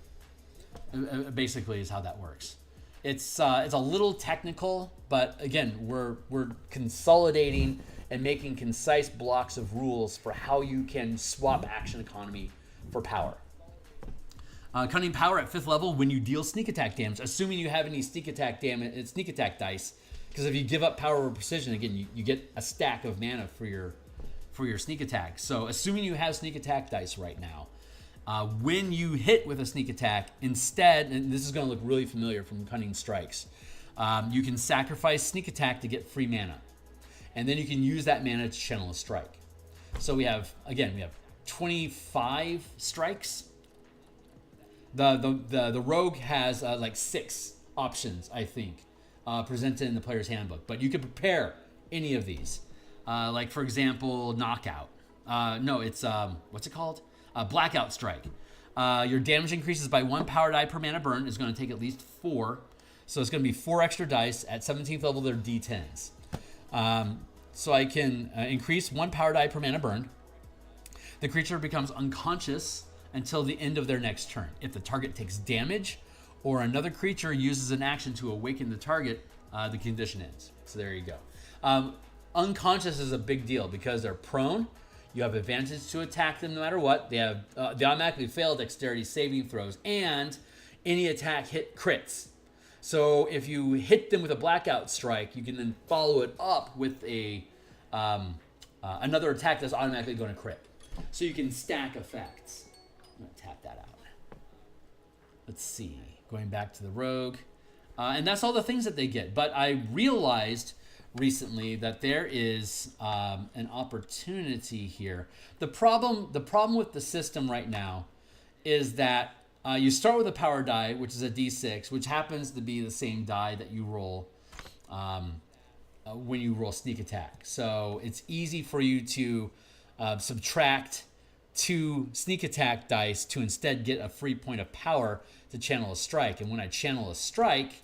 Basically, is how that works. It's a little technical, but again, we're consolidating and making concise blocks of rules for how you can swap action economy for power. Cunning power at 5th level when you deal sneak attack damage, assuming you have any sneak attack dice, because if you give up power or precision, again, you get a stack of mana for your sneak attack. So assuming you have sneak attack dice right now, when you hit with a sneak attack, instead, and this is going to look really familiar from Cunning Strikes, you can sacrifice sneak attack to get free mana, and then you can use that mana to channel a strike. So we have 25 strikes. The rogue has like 6 options, I think, presented in the player's handbook, but you can prepare any of these. Like for example, knockout. What's it called? Blackout strike. Your damage increases by 1 power die per mana burn. Is going to take at least 4, so it's going to be 4 extra dice. At 17th level, they're D10s. So I can increase 1 power die per mana burn. The creature becomes unconscious until the end of their next turn. If the target takes damage or another creature uses an action to awaken the target, the condition ends. So there you go. Unconscious is a big deal because they're prone. You have advantage to attack them no matter what. They automatically fail dexterity saving throws, and any attack hit crits. So if you hit them with a blackout strike, you can then follow it up with a another attack that's automatically going to crit. So you can stack effects. I'm going to tap that out. Let's see. Going back to the rogue. And that's all the things that they get. But I realized recently that there is an opportunity here. The problem with the system right now is that you start with a power die, which is a d6, which happens to be the same die that you roll when you roll sneak attack. So it's easy for you to subtract 2 sneak attack dice to instead get a free point of power to channel a strike. And when I channel a strike,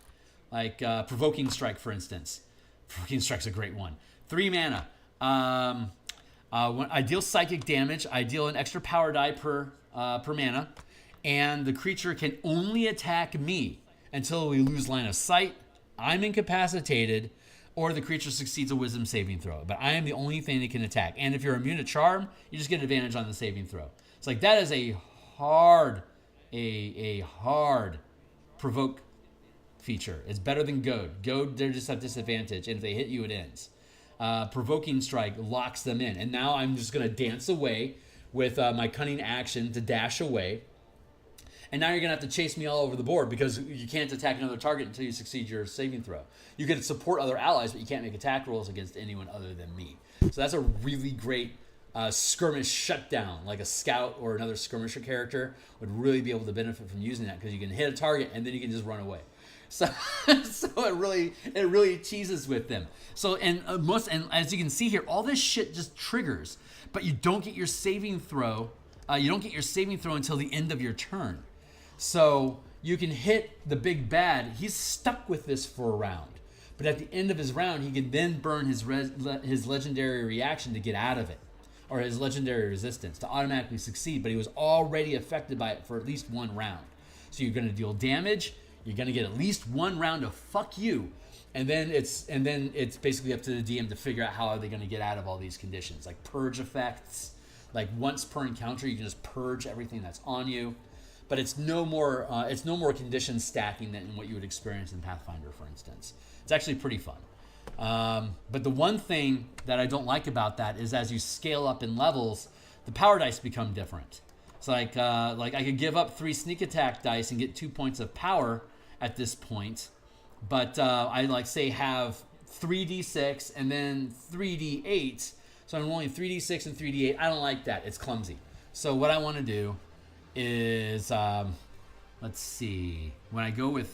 like provoking strike, for instance, provoking strike's a great one. 3 mana. When I deal psychic damage, I deal an extra power die per mana, and the creature can only attack me until we lose line of sight, I'm incapacitated, or the creature succeeds a wisdom saving throw. But I am the only thing that can attack. And if you're immune to charm, you just get advantage on the saving throw. It's like that is a hard provoke feature. It's better than goad. Goad, they just have disadvantage, and if they hit you, it ends. Provoking strike locks them in, and now I'm just going to dance away with my cunning action to dash away. And now you're going to have to chase me all over the board because you can't attack another target until you succeed your saving throw. You can support other allies, but you can't make attack rolls against anyone other than me. So that's a really great skirmish shutdown. Like a scout or another skirmisher character would really be able to benefit from using that because you can hit a target and then you can just run away. So it really cheeses with them. So and as you can see here, all this shit just triggers, but you don't get your saving throw. You don't get your saving throw until the end of your turn. So you can hit the big bad. He's stuck with this for a round, but at the end of his round, he can then burn his legendary reaction to get out of it, or his legendary resistance to automatically succeed. But he was already affected by it for at least 1 round. So you're going to deal damage. You're going to get at least 1 round of fuck you. And then it's basically up to the DM to figure out how are they going to get out of all these conditions, like purge effects. Like once per encounter, you can just purge everything that's on you. But it's no more condition stacking than what you would experience in Pathfinder, for instance. It's actually pretty fun. But the one thing that I don't like about that is as you scale up in levels, the power dice become different. It's like I could give up 3 sneak attack dice and get 2 points of power at this point, but I say have 3d6 and then 3d8. So I'm rolling 3d6 and 3d8. I don't like that. It's clumsy. So what I want to do is, let's see. When I go with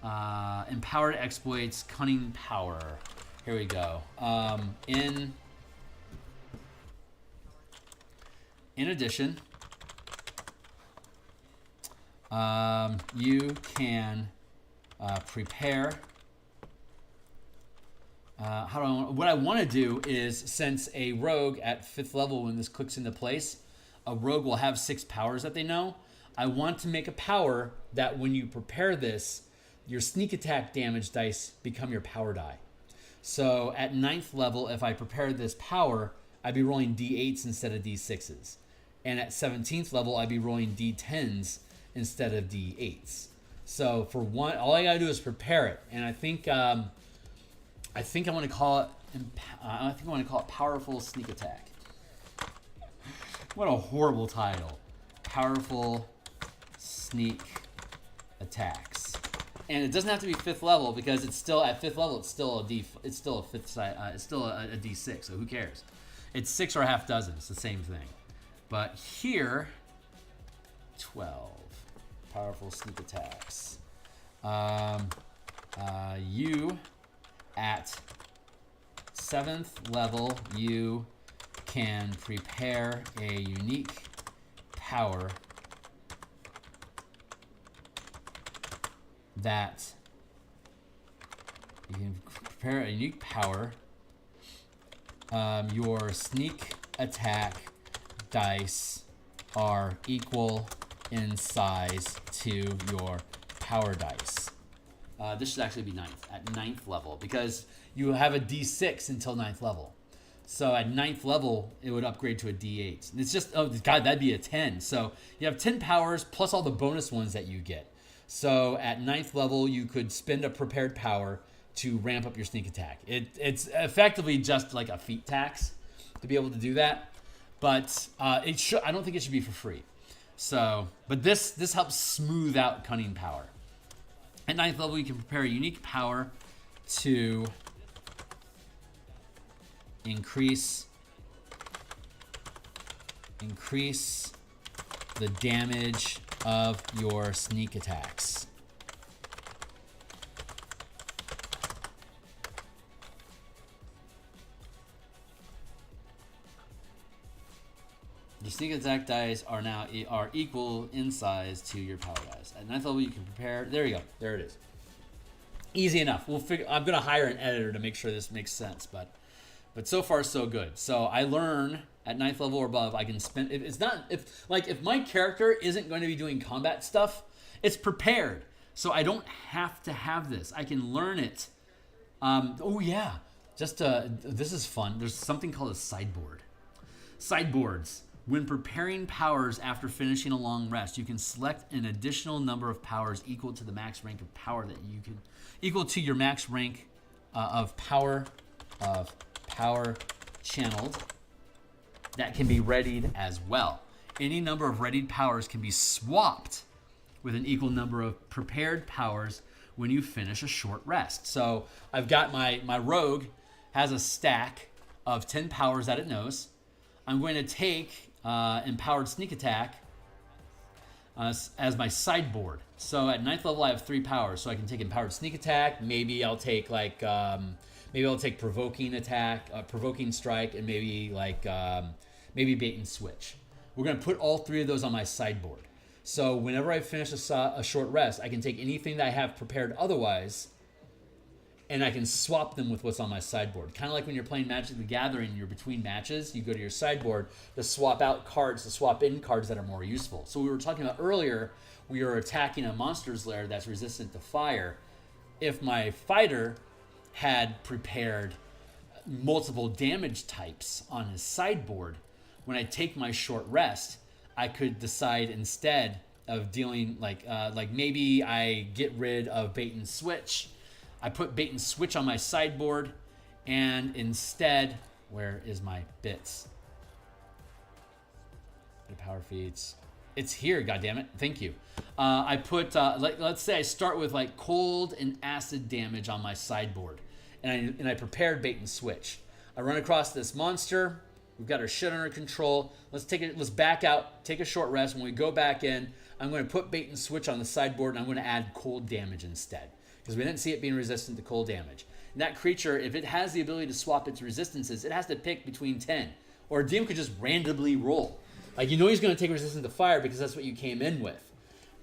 Empowered Exploits, Cunning Power. Here we go. In addition, you can prepare. What I want to do is, since a rogue at 5th level, when this clicks into place, a rogue will have 6 powers that they know. I want to make a power that when you prepare this, your sneak attack damage dice become your power die. So at 9th level, if I prepare this power, I'd be rolling d8s instead of d6s. And at 17th level, I'd be rolling d10s instead of d8s. So for one, all I gotta do is prepare it. And I think I want to call it Powerful Sneak Attack. What a horrible title. Powerful Sneak Attacks. And it doesn't have to be 5th level because it's still at 5th level. It's still a D6. So who cares? It's 6 or a half dozen. It's the same thing. But here, 12 powerful sneak attacks. You at 7th level, you can prepare a unique power that you can prepare a unique power. Your sneak attack dice are equal in size to your power dice. This should actually be at ninth level, because you have a D6 until 9th level. So at 9th level, it would upgrade to a D8. And it's just, oh God, that'd be a 10. So you have 10 powers plus all the bonus ones that you get. So at 9th level, you could spend a prepared power to ramp up your sneak attack. It's effectively just like a feat tax to be able to do that. But I don't think it should be for free. So, but this helps smooth out cunning power. At 9th level, you can prepare a unique power to increase the damage of your sneak attacks. Your sneak attack dice are equal in size to your power dice. At 9th level, you can prepare. There you go. There it is. Easy enough. I'm gonna hire an editor to make sure this makes sense, but so far so good. So I learn at 9th level or above, I can spend. If my character isn't going to be doing combat stuff, it's prepared. So I don't have to have this. I can learn it. Oh yeah. This is fun. There's something called a sideboard. Sideboards. When preparing powers after finishing a long rest, you can select an additional number of powers equal to the max rank of power that you can, equal to your max rank of power channeled, that can be readied as well. Any number of readied powers can be swapped with an equal number of prepared powers when you finish a short rest. So I've got my rogue has a stack of 10 powers that it knows. I'm going to take empowered sneak attack as my sideboard. So at 9th level, I have 3 powers. So I can take empowered sneak attack. Maybe I'll take provoking attack, provoking strike, and maybe bait and switch. We're going to put all 3 of those on my sideboard. So whenever I finish a short rest, I can take anything that I have prepared otherwise, and I can swap them with what's on my sideboard. Kind of like when you're playing Magic the Gathering, you're between matches, you go to your sideboard to swap out cards, to swap in cards that are more useful. So we were talking about earlier, we were attacking a monster's lair that's resistant to fire. If my fighter had prepared multiple damage types on his sideboard, when I take my short rest, I could decide instead of dealing like maybe I get rid of bait and switch. I put bait and switch on my sideboard, and instead, where is my bits? The power feats. It's here, goddammit. Thank you. I put, let's say I start with like cold and acid damage on my sideboard, and I prepared bait and switch. I run across this monster. We've got our shit under control. Let's back out, take a short rest. When we go back in, I'm going to put bait and switch on the sideboard, and I'm going to add cold damage instead, because we didn't see it being resistant to cold damage. And that creature, if it has the ability to swap its resistances, it has to pick between 10. Or a DM could just randomly roll. Like, you know he's going to take resistance to fire because that's what you came in with.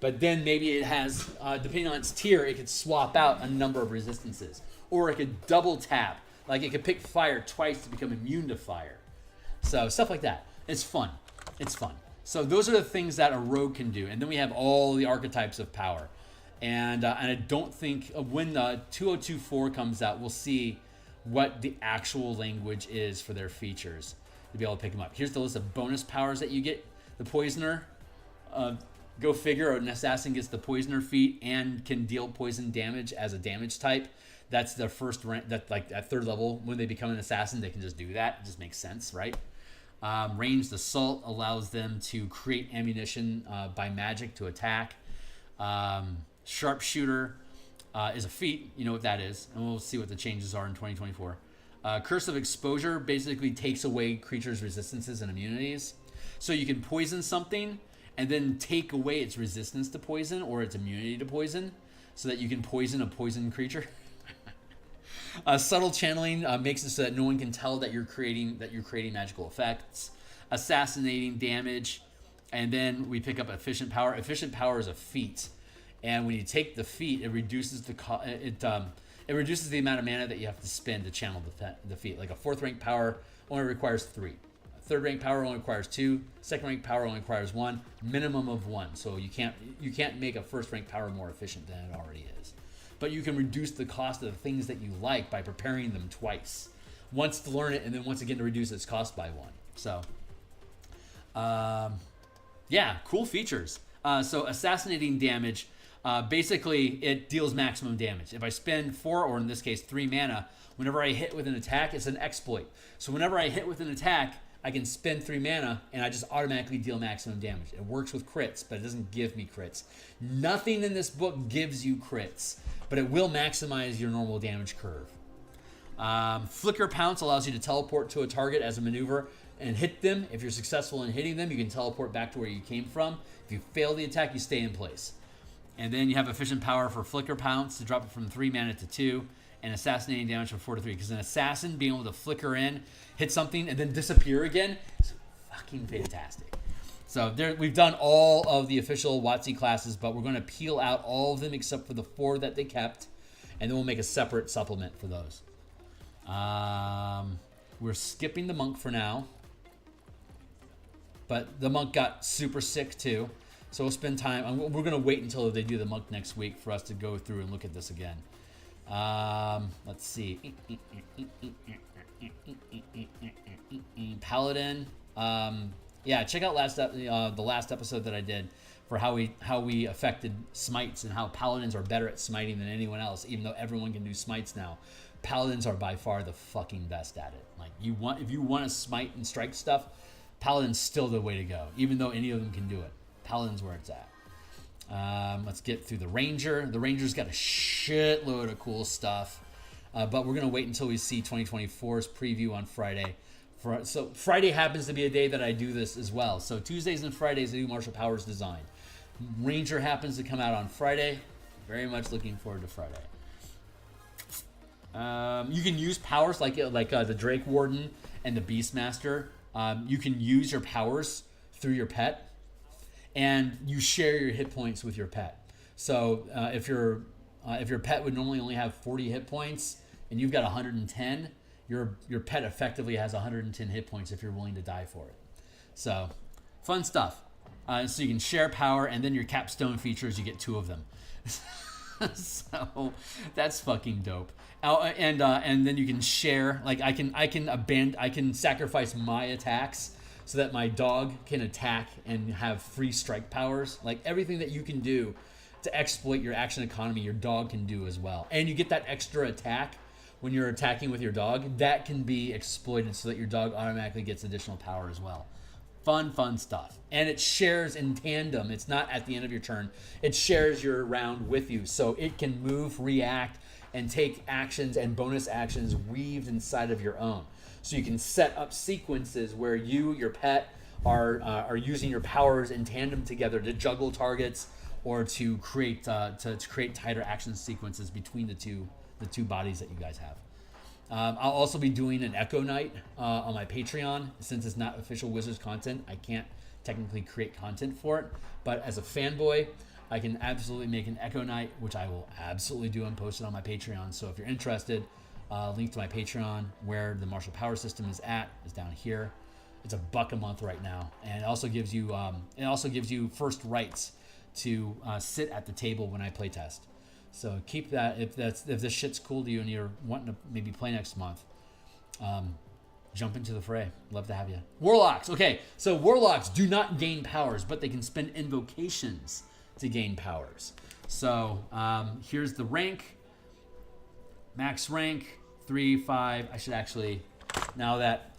But then maybe it has, depending on its tier, it could swap out a number of resistances. Or it could double tap. Like, it could pick fire twice to become immune to fire. So, stuff like that. It's fun. It's fun. So those are the things that a rogue can do. And then we have all the archetypes of power. And I don't think when the 2024 comes out, we'll see what the actual language is for their features to be able to pick them up. Here's the list of bonus powers that you get. The Poisoner, go figure, an assassin gets the Poisoner feat and can deal poison damage as a damage type. That's their first rank. That like at 3rd level, when they become an assassin, they can just do that. It just makes sense, right? Ranged assault allows them to create ammunition by magic to attack. Sharpshooter is a feat. You know what that is. And we'll see what the changes are in 2024. Curse of Exposure basically takes away creatures' resistances and immunities. So you can poison something and then take away its resistance to poison or its immunity to poison so that you can poison a poison creature. Subtle channeling makes it so that no one can tell that you're creating magical effects. Assassinating damage. And then we pick up Efficient Power. Efficient Power is a feat. And when you take the feat, it reduces it reduces the amount of mana that you have to spend to channel the feat. Like a 4th rank power only requires 3. Third rank power only requires 2. Second rank power only requires 1. Minimum of 1. So you can't make a first rank power more efficient than it already is. But you can reduce the cost of the things that you like by preparing them twice. Once to learn it, and then once again to reduce its cost by 1. So, yeah, cool features. So assassinating damage, basically it deals maximum damage. If I spend 4, or in this case 3 mana, whenever I hit with an attack, it's an exploit. So whenever I hit with an attack, I can spend 3 mana and I just automatically deal maximum damage. It works with crits, but it doesn't give me crits. Nothing in this book gives you crits, but it will maximize your normal damage curve. Flicker Pounce allows you to teleport to a target as a maneuver and hit them. If you're successful in hitting them, you can teleport back to where you came from. If you fail the attack, you stay in place. And then you have Efficient Power for Flicker Pounce to drop it from 3 mana to 2, and Assassinating Damage from 4 to 3. Because an assassin being able to flicker in, hit something, and then disappear again is fucking fantastic. So we've done all of the official WotC classes, but we're going to peel out all of them except for the 4 that they kept, and then we'll make a separate supplement for those. We're skipping the monk for now, but the monk got super sick too, so we'll spend time. We're going to wait until they do the monk next week for us to go through and look at this again. Let's see. Paladin. Yeah, check out the last episode that I did for how we affected smites and how paladins are better at smiting than anyone else, even though everyone can do smites now. Paladins are by far the fucking best at it. Like if you want to smite and strike stuff, Paladin's still the way to go, even though any of them can do it. Paladin's where it's at. Let's get through the Ranger. The Ranger's got a shitload of cool stuff, but we're going to wait until we see 2024's preview on Friday. So Friday happens to be a day that I do this as well. So Tuesdays and Fridays I do Martial Powers Design. Ranger happens to come out on Friday. Very much looking forward to Friday. You can use powers like the Drake Warden and the Beastmaster. You can use your powers through your pet, and you share your hit points with your pet. So if your pet would normally only have 40 hit points and you've got 110, your pet effectively has 110 hit points if you're willing to die for it. So fun stuff. So you can share power, and then your capstone features, you get 2 of them. So that's fucking dope. And then you can share. Like I can sacrifice my attacks so that my dog can attack and have free strike powers. Like everything that you can do to exploit your action economy, your dog can do as well. And you get that extra attack when you're attacking with your dog. That can be exploited so that your dog automatically gets additional power as well. Fun stuff. And it shares in tandem. It's not at the end of your turn. It shares your round with you. So it can move, react, and take actions and bonus actions weaved inside of your own. So you can set up sequences where your pet are using your powers in tandem together to juggle targets or to create tighter action sequences between the two bodies that you guys have. I'll also be doing an Echo Night on my Patreon. Since it's not official Wizards content, I can't technically create content for it. But as a fanboy, I can absolutely make an Echo Night, which I will absolutely do and post it on my Patreon. So if you're interested, link to my Patreon, where the Martial Power System is down here. It's $1 a month right now, and it also gives you first rights to sit at the table when I playtest. So keep that. If this shit's cool to you and you're wanting to maybe play next month, jump into the fray. Love to have you. Warlocks. Okay, so Warlocks do not gain powers, but they can spend invocations to gain powers. So here's the rank. Max rank 3, 5. I should actually, now that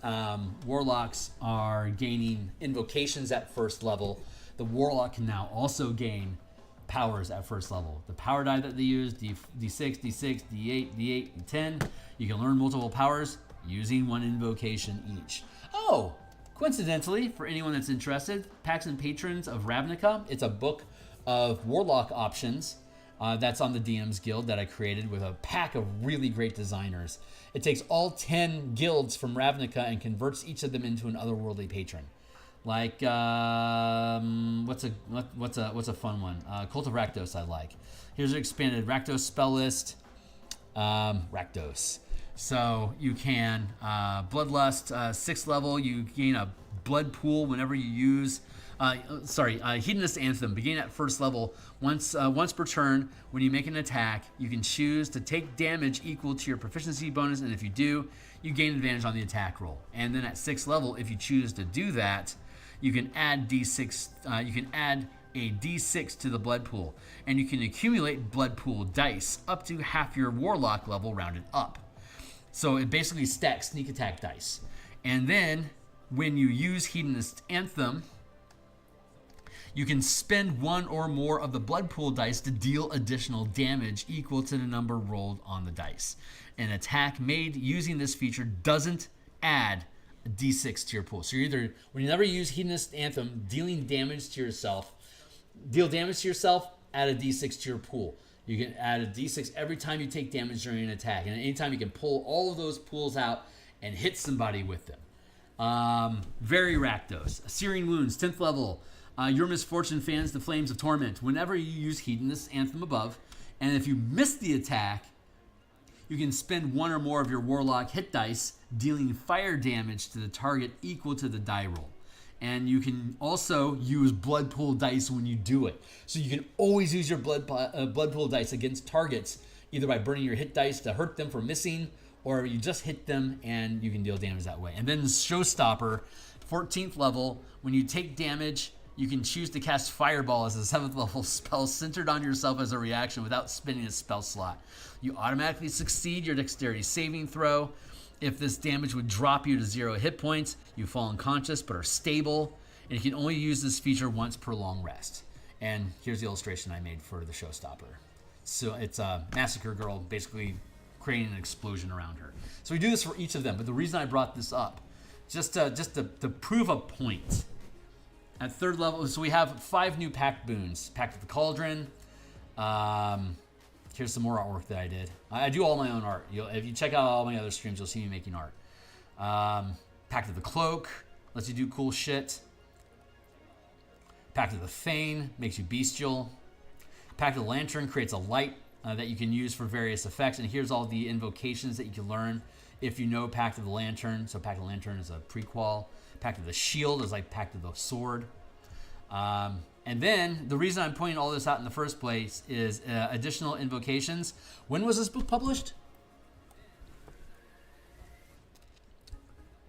Warlocks are gaining invocations at first level, the Warlock can now also gain powers at first level. The power die that they use, D6, D6, D8, D8, D10. You can learn multiple powers using 1 invocation each. Oh, coincidentally, for anyone that's interested, Pacts and Patrons of Ravnica, it's a book of Warlock options that's on the DMsGuild that I created with a pack of really great designers. It takes all 10 guilds from Ravnica and converts each of them into an otherworldly patron. Like what's a fun one? Cult of Rakdos I like. Here's an expanded Rakdos spell list. Rakdos. So you can Bloodlust 6th level. You gain a blood pool whenever you use. Hedonist Anthem. Beginning at 1st level. Once per turn, when you make an attack, you can choose to take damage equal to your proficiency bonus, and if you do, you gain advantage on the attack roll. And then at 6th level, if you choose to do that, you can add D6. You can add a D6 to the blood pool, and you can accumulate blood pool dice up to half your Warlock level rounded up. So it basically stacks sneak attack dice. And then when you use Hedonist Anthem, you can spend one or more of the blood pool dice to deal additional damage equal to the number rolled on the dice. An attack made using this feature doesn't add a D6 to your pool. So you're either, whenever you use Hedonist Anthem, deal damage to yourself, add a D6 to your pool. You can add a D6 every time you take damage during an attack. And anytime you can pull all of those pools out and hit somebody with them. Very Rakdos. Searing Wounds, 10th level. Your misfortune fans the flames of torment. Whenever you use Hedonist Anthem above, and if you miss the attack, you can spend one or more of your Warlock hit dice, dealing fire damage to the target equal to the die roll. And you can also use blood pool dice when you do it. So you can always use your blood pool dice against targets, either by burning your hit dice to hurt them for missing, or you just hit them and you can deal damage that way. And then Showstopper, 14th level. When you take damage, you can choose to cast Fireball as a 7th level spell centered on yourself as a reaction without spending a spell slot. You automatically succeed your dexterity saving throw. If this damage would drop you to 0 hit points, you fall unconscious but are stable, and you can only use this feature once per long rest. And here's the illustration I made for the Showstopper. So it's a Massacre Girl basically creating an explosion around her. So we do this for each of them, but the reason I brought this up, just to prove a point. At 3rd level, so we have 5 new Pact boons. Pact of the Cauldron. Here's some more artwork that I did. I do all my own art. If you check out all my other streams, you'll see me making art. Pact of the Cloak lets you do cool shit. Pact of the Fane makes you bestial. Pact of the Lantern creates a light that you can use for various effects. And here's all the invocations that you can learn if you know Pact of the Lantern. So Pact of the Lantern is a prequel. Pact of the Shield is like Pact of the Sword. And then the reason I'm pointing all this out in the first place is additional invocations. When was this book published?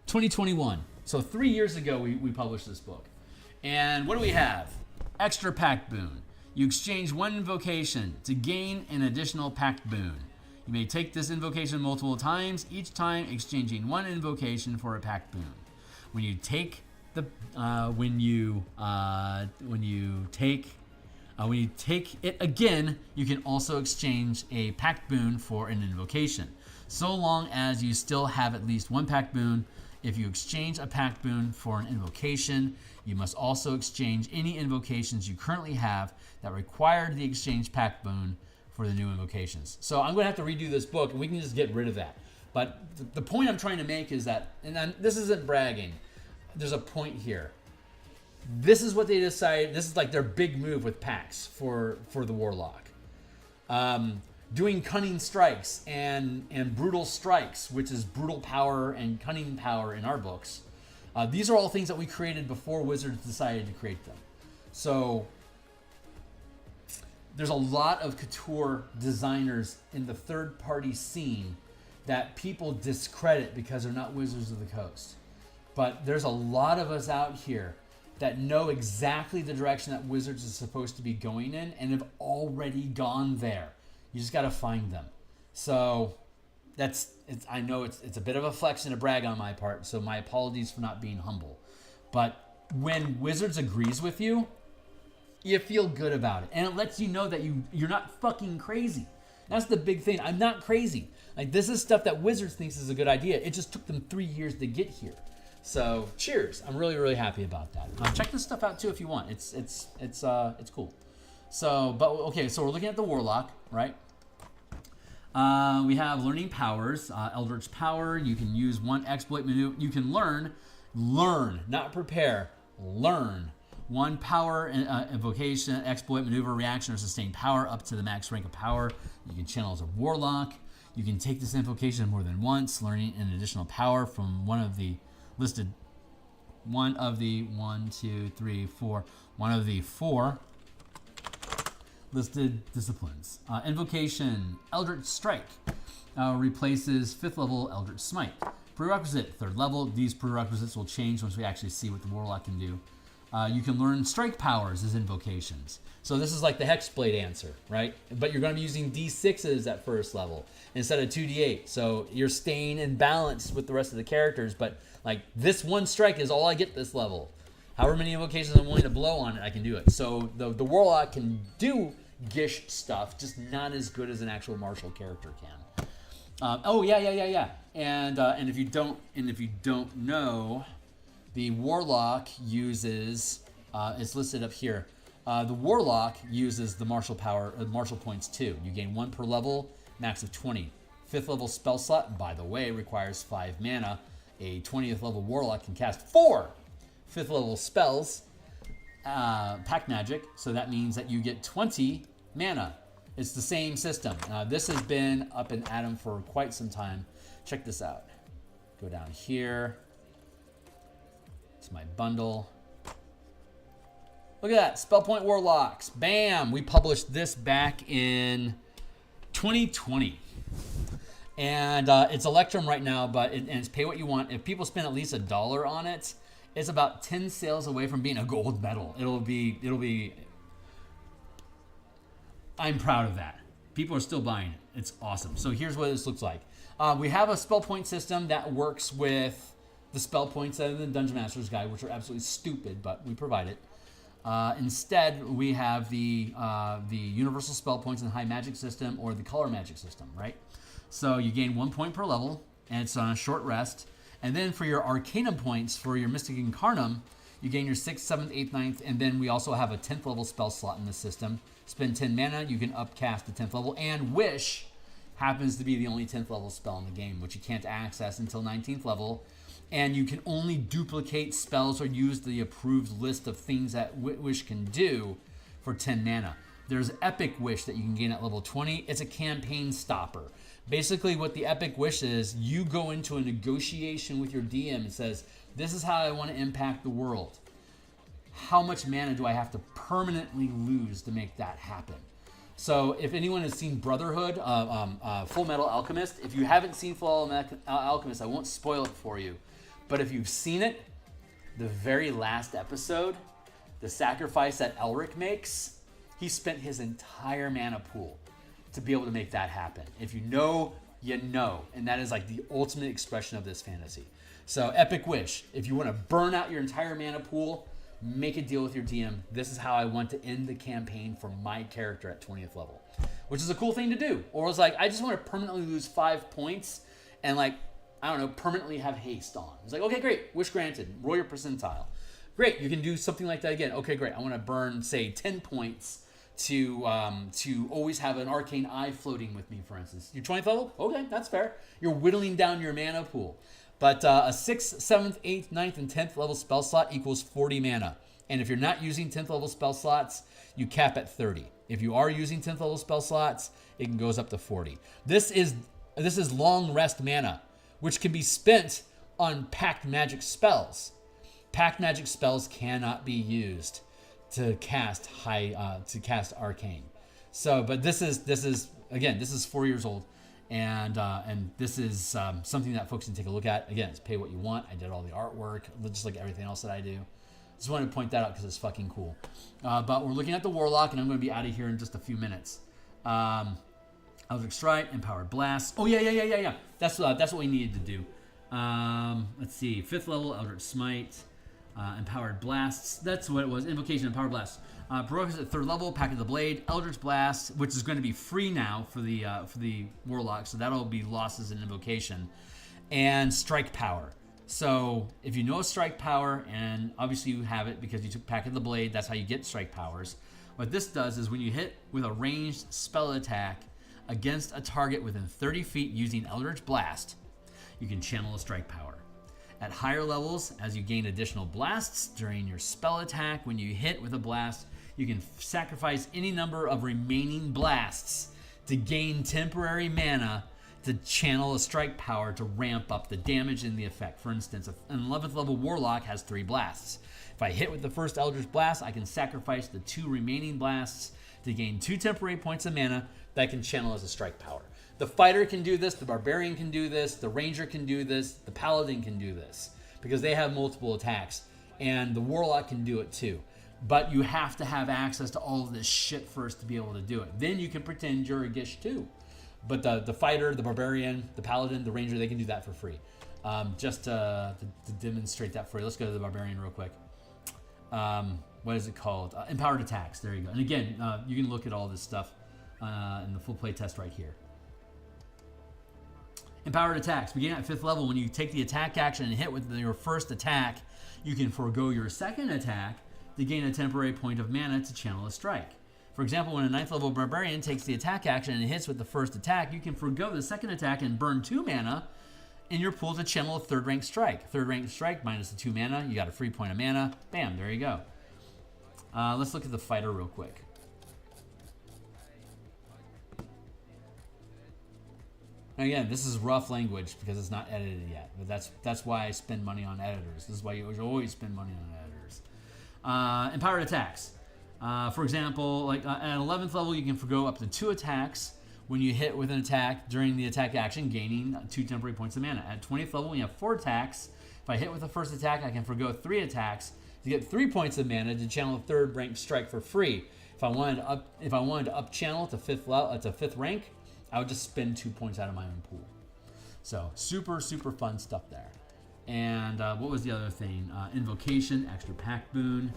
2021. So 3 years ago we published this book. And what do we have? Extra Pact boon. You exchange one invocation to gain an additional Pact boon. You may take this invocation multiple times, each time exchanging one invocation for a Pact boon. When you take it again, you can also exchange a Pact boon for an invocation, so long as you still have at least one Pact boon. If you exchange a Pact boon for an invocation, you must also exchange any invocations you currently have that require the exchange Pact boon for the new invocations. So I'm going to have to redo this book, and we can just get rid of that. But the point I'm trying to make is that, and this isn't bragging, there's a point here. This is what they decided. This is like their big move with Pacts for the Warlock. Doing cunning strikes and brutal strikes, which is brutal power and cunning power in our books. These are all things that we created before Wizards decided to create them. So there's a lot of couture designers in the third-party scene that people discredit because they're not Wizards of the Coast. But there's a lot of us out here that know exactly the direction that Wizards is supposed to be going in and have already gone there. You just got to find them. So I know it's a bit of a flex and a brag on my part, so my apologies for not being humble. But when Wizards agrees with you, you feel good about it. And it lets you know that you're not fucking crazy. That's the big thing. I'm not crazy. Like, this is stuff that Wizards thinks is a good idea. It just took them 3 years to get here. So cheers. I'm really, really happy about that. Check this stuff out too if you want. It's cool. So we're looking at the Warlock, right? We have learning powers, Eldritch Power. You can use one exploit maneuver. You can learn, not prepare, learn one power, invocation, exploit, maneuver, reaction, or sustained power up to the max rank of power. You can channel as a Warlock. You can take this invocation more than once, learning an additional power from one of the four listed disciplines. Invocation Eldritch Strike replaces 5th level Eldritch Smite. Prerequisite 3rd level. These prerequisites will change once we actually see what the Warlock can do. You can learn strike powers as invocations. So this is like the Hexblade answer, right? But you're going to be using D6s at first level instead of 2D8. So you're staying in balance with the rest of the characters, but like this one strike is all I get this level. However many invocations I'm willing to blow on it, I can do it. So the Warlock can do Gish stuff, just not as good as an actual martial character can. And if you don't know, the Warlock uses it's listed up here. The Warlock uses the martial power, martial points too. You gain 1 per level, max of 20. 5th level spell slot, by the way, requires 5 mana. A 20th level Warlock can cast 4 5th level spells, pack magic. So that means that you get 20 mana. It's the same system. This has been up in Atom for quite some time. Check this out. Go down here. It's my bundle. Look at that, Spell Point Warlocks. Bam! We published this back in 2020. And it's Electrum right now, but it's pay what you want. If people spend at least $1 on it, it's about 10 sales away from being a gold medal. It'll be. I'm proud of that. People are still buying it. It's awesome. So here's what this looks like. We have a spell point system that works with the spell points that are in the Dungeon Master's Guide, which are absolutely stupid, but we provide it. Instead, we have the universal spell points in the high magic system or the color magic system, right? So you gain 1 point per level, and it's on a short rest. And then for your Arcanum points, for your Mystic Incarnum, you gain your 6th, 7th, 8th, 9th, and then we also have a 10th level spell slot in the system. Spend 10 mana, you can upcast the 10th level, and Wish happens to be the only 10th level spell in the game, which you can't access until 19th level. And you can only duplicate spells or use the approved list of things that Wish can do for 10 mana. There's Epic Wish that you can gain at level 20. It's a campaign stopper. Basically, what the Epic Wish is, you go into a negotiation with your DM and says, this is how I want to impact the world. How much mana do I have to permanently lose to make that happen? So if anyone has seen Brotherhood, Full Metal Alchemist, if you haven't seen Full Metal Alchemist, I won't spoil it for you. But if you've seen it, the very last episode, the sacrifice that Elric makes, he spent his entire mana pool to be able to make that happen. If you know, you know. And that is like the ultimate expression of this fantasy. So Epic Wish, if you want to burn out your entire mana pool, make a deal with your DM. This is how I want to end the campaign for my character at 20th level, which is a cool thing to do. Or it's like, I just want to permanently lose 5 points and like, I don't know, permanently have haste on. It's like, okay, great, wish granted, roll your percentile. Great, you can do something like that again. Okay, great, I want to burn, say, 10 points to always have an arcane eye floating with me, for instance. Your 20th level? Okay, that's fair. You're whittling down your mana pool. But a 6th, 7th, 8th, 9th, and 10th level spell slot equals 40 mana. And if you're not using 10th level spell slots, you cap at 30. If you are using 10th level spell slots, it goes up to 40. This is long rest mana, which can be spent on packed magic spells. Packed magic spells cannot be used to cast arcane. So, but this is again, this is 4 years old, and this is something that folks can take a look at. Again, it's pay what you want. I did all the artwork, just like everything else that I do. Just wanted to point that out because it's fucking cool. But we're looking at the Warlock, and I'm going to be out of here in just a few minutes. Eldritch Strike, Empowered Blast. Oh yeah. That's what we needed to do. Let's see, 5th level Eldritch Smite, Empowered Blasts. That's what it was. Invocation, Empowered Blast. Prerequisite 3rd level, Pack of the Blade, Eldritch Blast, which is going to be free now for the Warlock, so that'll be lost as an invocation, and Strike Power. So if you know Strike Power, and obviously you have it because you took Pack of the Blade, that's how you get Strike Powers. What this does is when you hit with a ranged spell attack against a target within 30 feet using Eldritch Blast, you can channel a Strike Power. At higher levels, as you gain additional blasts during your spell attack, when you hit with a blast, you can sacrifice any number of remaining blasts to gain temporary mana to channel a strike power to ramp up the damage in the effect. For instance, an 11th level Warlock has 3 blasts. If I hit with the first Eldritch Blast, I can sacrifice the 2 remaining blasts to gain 2 temporary points of mana that I can channel as a strike power. The fighter can do this, the barbarian can do this, the ranger can do this, the paladin can do this, because they have multiple attacks, and the warlock can do it too. But you have to have access to all of this shit first to be able to do it. Then you can pretend you're a Gish too. But the fighter, the barbarian, the paladin, the ranger, they can do that for free. Just to demonstrate that for you, let's go to the barbarian real quick. What is it called? Empowered attacks. There you go. And again, you can look at all this stuff in the full play test right here. Empowered attacks. Beginning at 5th level, when you take the attack action and hit with your first attack, you can forego your second attack to gain a temporary point of mana to channel a strike. For example, when a 9th level barbarian takes the attack action and hits with the first attack, you can forego the second attack and burn 2 mana in your pool to channel a 3rd rank strike. 3rd rank strike minus the 2 mana, you got a free point of mana. Bam, there you go. Let's look at the fighter real quick. Again, this is rough language because it's not edited yet, but that's why I spend money on editors. This is why you always spend money on editors. Empowered attacks. For example, like at 11th level, you can forgo up to 2 attacks when you hit with an attack during the attack action, gaining 2 temporary points of mana. At 20th level, you have 4 attacks. If I hit with the first attack, I can forgo 3 attacks to get 3 points of mana to channel a 3rd rank strike for free. If I wanted to up channel to 5th level, to 5th rank, I would just spend 2 points out of my own pool. So super fun stuff there. And what was the other thing? Invocation, extra pack boon.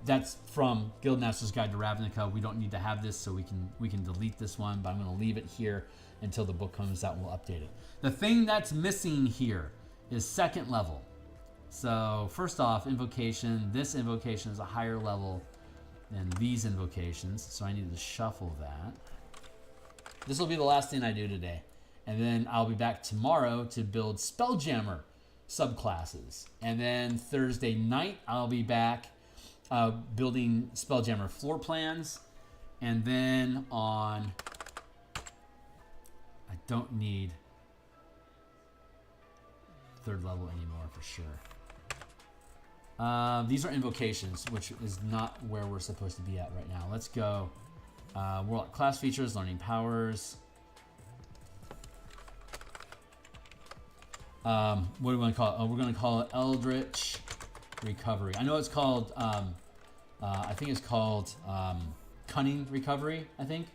That's from Guildmaster's Guide to Ravnica. We don't need to have this, so we can delete this one, but I'm going to leave it here until the book comes out and we'll update it. The thing that's missing here is 2nd level. So first off, invocation. This invocation is a higher level than these invocations, so I need to shuffle that. This will be the last thing I do today, and then I'll be back tomorrow to build Spelljammer subclasses, and then Thursday night I'll be back building Spelljammer floor plans, and then on I don't need 3rd level anymore for sure. These are invocations, which is not where we're supposed to be at right now. Let's go. Warlock class features, learning powers. What do we want to call it? Oh, we're going to call it Eldritch Recovery. I know it's called, I think it's called Cunning Recovery, I think.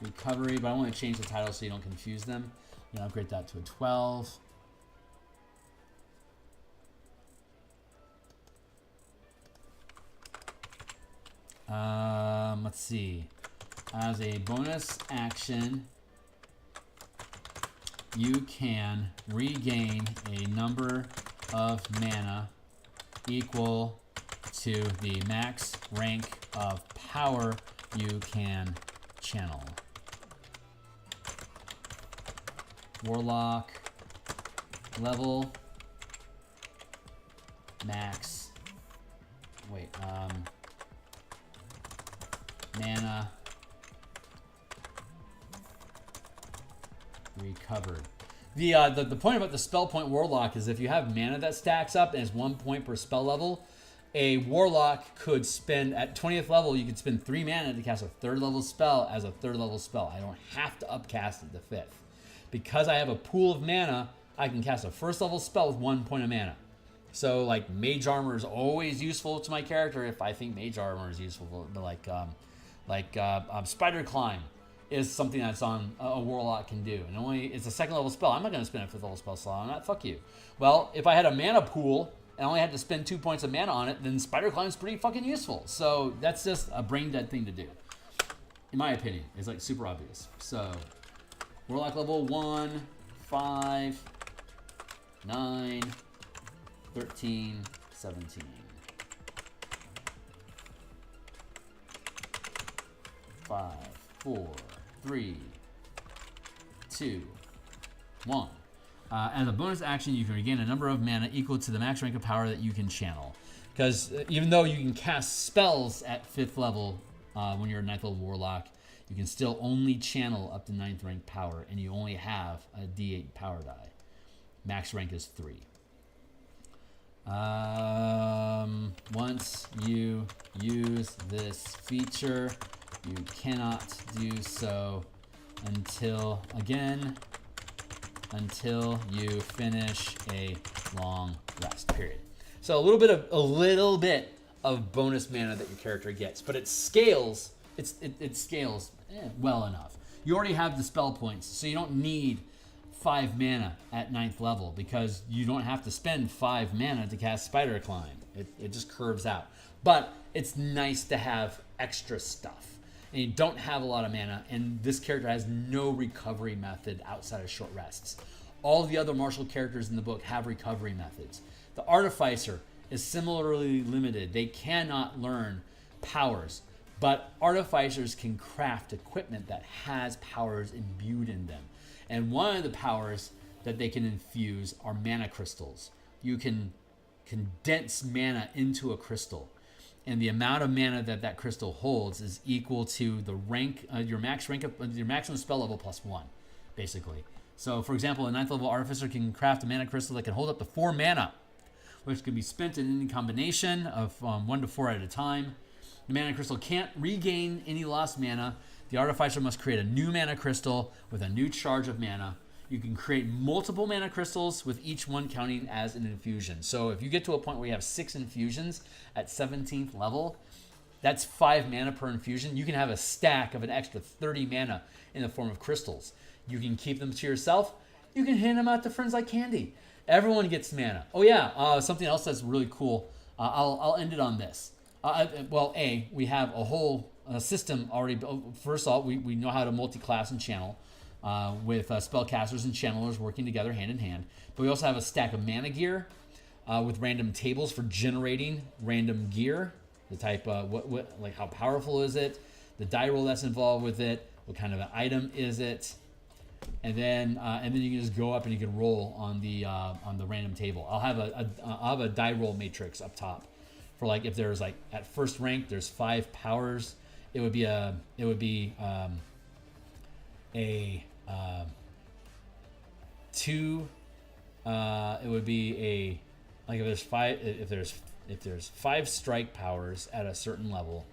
Recovery, but I want to change the title so you don't confuse them. I'm going to upgrade that to a 12. Let's see. As a bonus action, you can regain a number of mana equal to the max rank of power you can channel. Warlock level max. Wait, mana recovered. The point about the spell point warlock is if you have mana that stacks up and is 1 point per spell level, a warlock could spend at 20th level, you could spend 3 mana to cast a 3rd level spell as a 3rd level spell. I don't have to upcast it to 5th. Because I have a pool of mana, I can cast a 1st level spell with 1 point of mana. So like mage armor is always useful to my character if I think mage armor is useful, but like spider climb is something that's on a warlock can do, and only it's a 2nd level spell. I'm not going to spend a 5th level spell slot on that. Fuck you. Well, if I had a mana pool and I only had to spend 2 points of mana on it, then spider climb is pretty fucking useful. So that's just a brain dead thing to do, in my opinion. It's like super obvious. So warlock level 1, 5, 9, 13, 17. 5, 4, 3, 2, 1. As a bonus action, you can regain a number of mana equal to the max rank of power that you can channel. Because even though you can cast spells at 5th level when you're a 9th level warlock, You can still only channel up to 9th rank power, and you only have a D8 power die. Max rank is 3. Once you use this feature, you cannot do so until you finish a long rest. Period. So a little bit of bonus mana that your character gets, but it scales. It scales well enough. You already have the spell points, so you don't need 5 mana at 9th level because you don't have to spend 5 mana to cast Spider Climb. It just curves out. But it's nice to have extra stuff. And you don't have a lot of mana, and this character has no recovery method outside of short rests. All the other martial characters in the book have recovery methods. The artificer is similarly limited. They cannot learn powers, but artificers can craft equipment that has powers imbued in them. And one of the powers that they can infuse are mana crystals. You can condense mana into a crystal, and the amount of mana that crystal holds is equal to the rank, your maximum spell level plus 1, basically. So, for example, a 9th level artificer can craft a mana crystal that can hold up to 4 mana, which can be spent in any combination of 1 to 4 at a time. The mana crystal can't regain any lost mana. The artificer must create a new mana crystal with a new charge of mana. You can create multiple mana crystals with each one counting as an infusion. So if you get to a point where you have 6 infusions at 17th level, that's 5 mana per infusion. You can have a stack of an extra 30 mana in the form of crystals. You can keep them to yourself. You can hand them out to friends like candy. Everyone gets mana. Oh yeah, something else that's really cool. I'll end it on this. We have a whole system already built. First of all, we know how to multi-class and channel with spellcasters and channelers working together hand in hand. But we also have a stack of mana gear with random tables for generating random gear. The type, like how powerful is it? The die roll that's involved with it. What kind of an item is it? And then you can just go up and you can roll on the random table. I'll have a die roll matrix up top for like if there's like at first rank there's 5 powers. It would be if there's 5 strike powers at a certain level,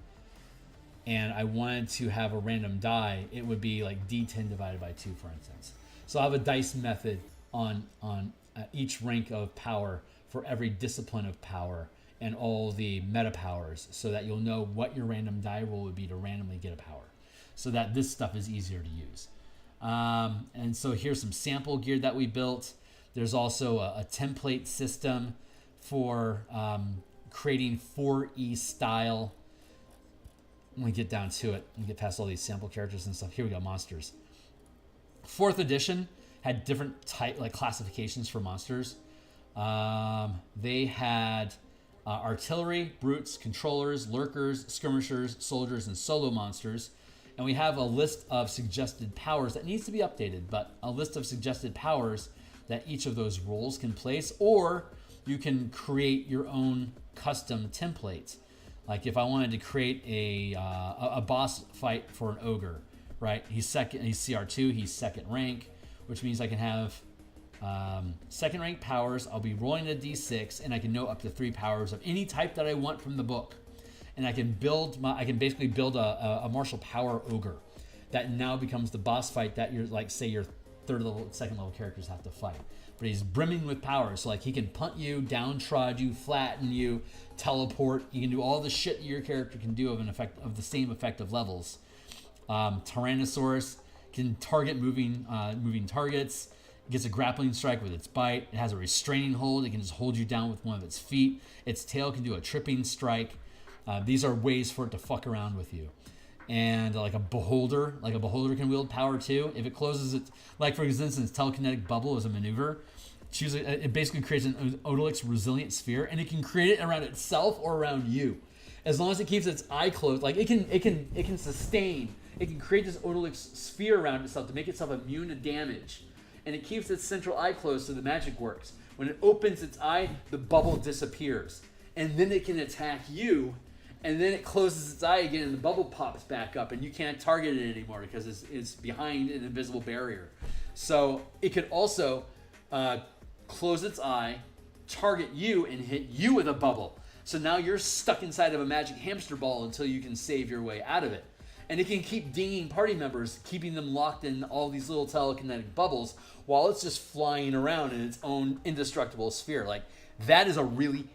and I wanted to have a random die, it would be like D10 divided by 2, for instance. So I have a dice method on each rank of power for every discipline of power and all the meta powers, so that you'll know what your random die roll would be to randomly get a power, so that this stuff is easier to use. And so here's some sample gear that we built. There's also a template system for creating 4E style. Let me get down to it and get past all these sample characters and stuff. Here we go, monsters. 4th edition had different classifications for monsters. They had artillery, brutes, controllers, lurkers, skirmishers, soldiers, and solo monsters. And we have a list of suggested powers that needs to be updated, but a list of suggested powers that each of those roles can place, or you can create your own custom templates. Like if I wanted to create a boss fight for an ogre, right? He's CR2, he's 2nd rank, which means I can have 2nd rank powers. I'll be rolling a d6, and I can know up to 3 powers of any type that I want from the book. And I can basically build a martial power ogre that now becomes the boss fight that your 3rd level, 2nd level characters have to fight. But he's brimming with power, so like he can punt you, downtrod you, flatten you, teleport. You can do all the shit your character can do of the same effective levels. Tyrannosaurus can target moving targets. It gets a grappling strike with its bite. It has a restraining hold. It can just hold you down with one of its feet. Its tail can do a tripping strike. These are ways for it to fuck around with you. And like a beholder can wield power too. If it closes it, like for instance, telekinetic bubble is a maneuver. It basically creates an Odalix resilient sphere, and it can create it around itself or around you, as long as it keeps its eye closed. Like it can sustain. It can create this Odalix sphere around itself to make itself immune to damage, and it keeps its central eye closed so the magic works. When it opens its eye, the bubble disappears, and then it can attack you. and then it closes its eye again, and the bubble pops back up, and you can't target it anymore because it's behind an invisible barrier. So it could also close its eye, target you, and hit you with a bubble. So now you're stuck inside of a magic hamster ball until you can save your way out of it. And it can keep dinging party members, keeping them locked in all these little telekinetic bubbles while it's just flying around in its own indestructible sphere. Like, that is a really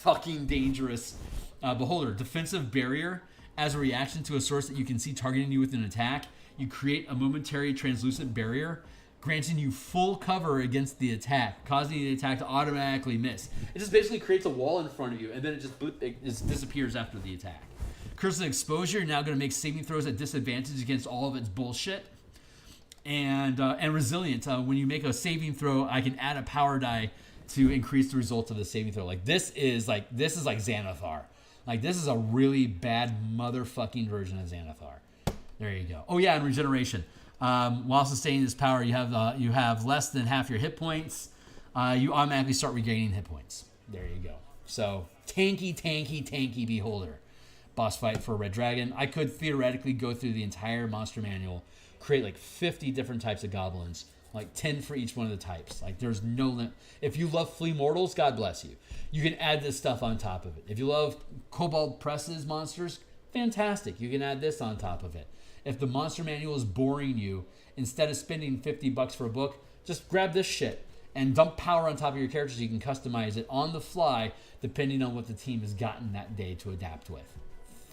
fucking dangerous beholder. Defensive barrier. As a reaction to a source that you can see targeting you with an attack, you create a momentary translucent barrier, granting you full cover against the attack, causing the attack to automatically miss. It just basically creates a wall in front of you, and then it just disappears after the attack. Curse of Exposure, you're now going to make saving throws at disadvantage against all of its bullshit. And Resilient, when you make a saving throw, I can add a power die to increase the results of the saving throw. Like, this is like Xanathar. Like, this is a really bad motherfucking version of Xanathar. There you go. Oh yeah, and Regeneration. While sustaining this power, you have less than half your hit points. You automatically start regaining hit points. There you go. So, tanky beholder. Boss fight for Red Dragon. I could theoretically go through the entire monster manual, create like 50 different types of goblins, like 10 for each one of the types. Like, there's no limit. If you love flea mortals, God bless you. You can add this stuff on top of it. If you love Kobold Presses monsters, fantastic. You can add this on top of it. If the monster manual is boring you, instead of spending $50 for a book, just grab this shit and dump power on top of your character so you can customize it on the fly depending on what the team has gotten that day to adapt with.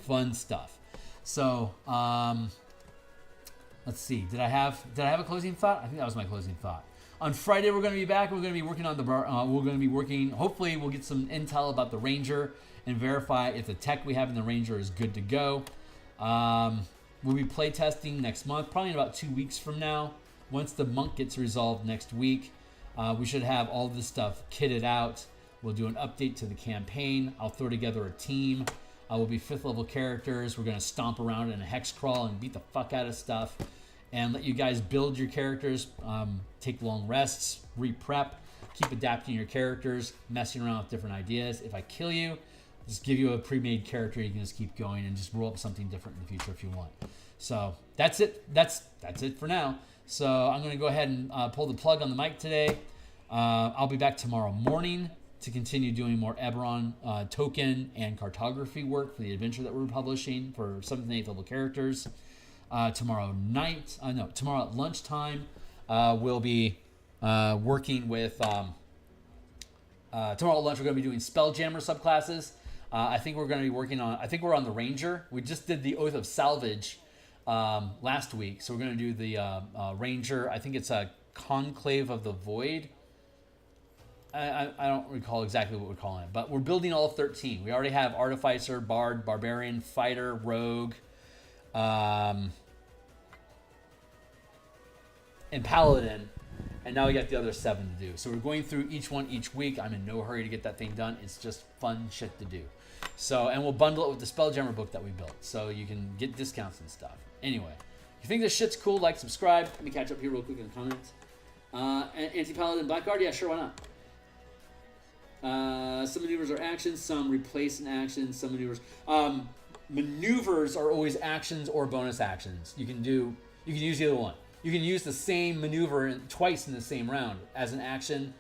Fun stuff. So, let's see. Did I have a closing thought? I think that was my closing thought. On Friday, we're going to be back. We're going to be working on hopefully we'll get some intel about the Ranger and verify if the tech we have in the Ranger is good to go. We'll be playtesting next month, probably in about 2 weeks from now. Once the monk gets resolved next week, we should have all this stuff kitted out. We'll do an update to the campaign. I'll throw together a team. We'll be 5th level characters. We're going to stomp around in a hex crawl and beat the fuck out of stuff and let you guys build your characters, take long rests, re-prep, keep adapting your characters, messing around with different ideas. If I kill you, just give you a pre-made character. You can just keep going and just roll up something different in the future if you want. So that's it. That's it for now. So I'm going to go ahead and pull the plug on the mic today. I'll be back tomorrow morning to continue doing more Eberron token and cartography work for the adventure that we're publishing for 7th and 8th level characters. Tomorrow at lunchtime, we'll be working with... tomorrow at lunch, we're going to be doing Spelljammer subclasses. I think we're going to be we're on the Ranger. We just did the Oath of Salvage last week, so we're going to do the Ranger. I think it's a Conclave of the Void. I don't recall exactly what we're calling it, but we're building all 13. We already have Artificer, Bard, Barbarian, Fighter, Rogue, and Paladin, and now we got the other 7 to do. So we're going through each one each week. I'm in no hurry to get that thing done. It's just fun shit to do. So, and we'll bundle it with the Spelljammer book that we built, so you can get discounts and stuff. Anyway, if you think this shit's cool, like, subscribe. Let me catch up here real quick in the comments. Anti-Paladin Blackguard, yeah, sure, why not? Some maneuvers are actions, some replace an action, some maneuvers. Maneuvers are always actions or bonus actions. You can use either one. You can use the same maneuver twice in the same round as an action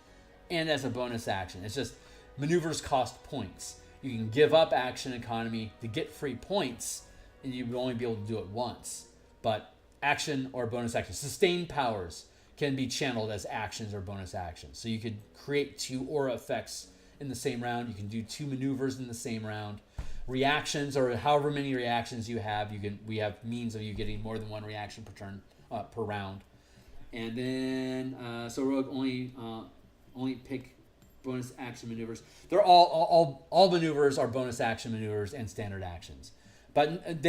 and as a bonus action. It's just maneuvers cost points. You can give up action economy to get free points, and you will only be able to do it once. But action or bonus action, sustained powers can be channeled as actions or bonus actions. So you could create 2 aura effects in the same round. You can do 2 maneuvers in the same round. Reactions, or however many reactions you have, we have means of you getting more than 1 reaction per turn, per round. And then so Rogue only pick bonus action maneuvers. They're all maneuvers are bonus action maneuvers and standard actions. But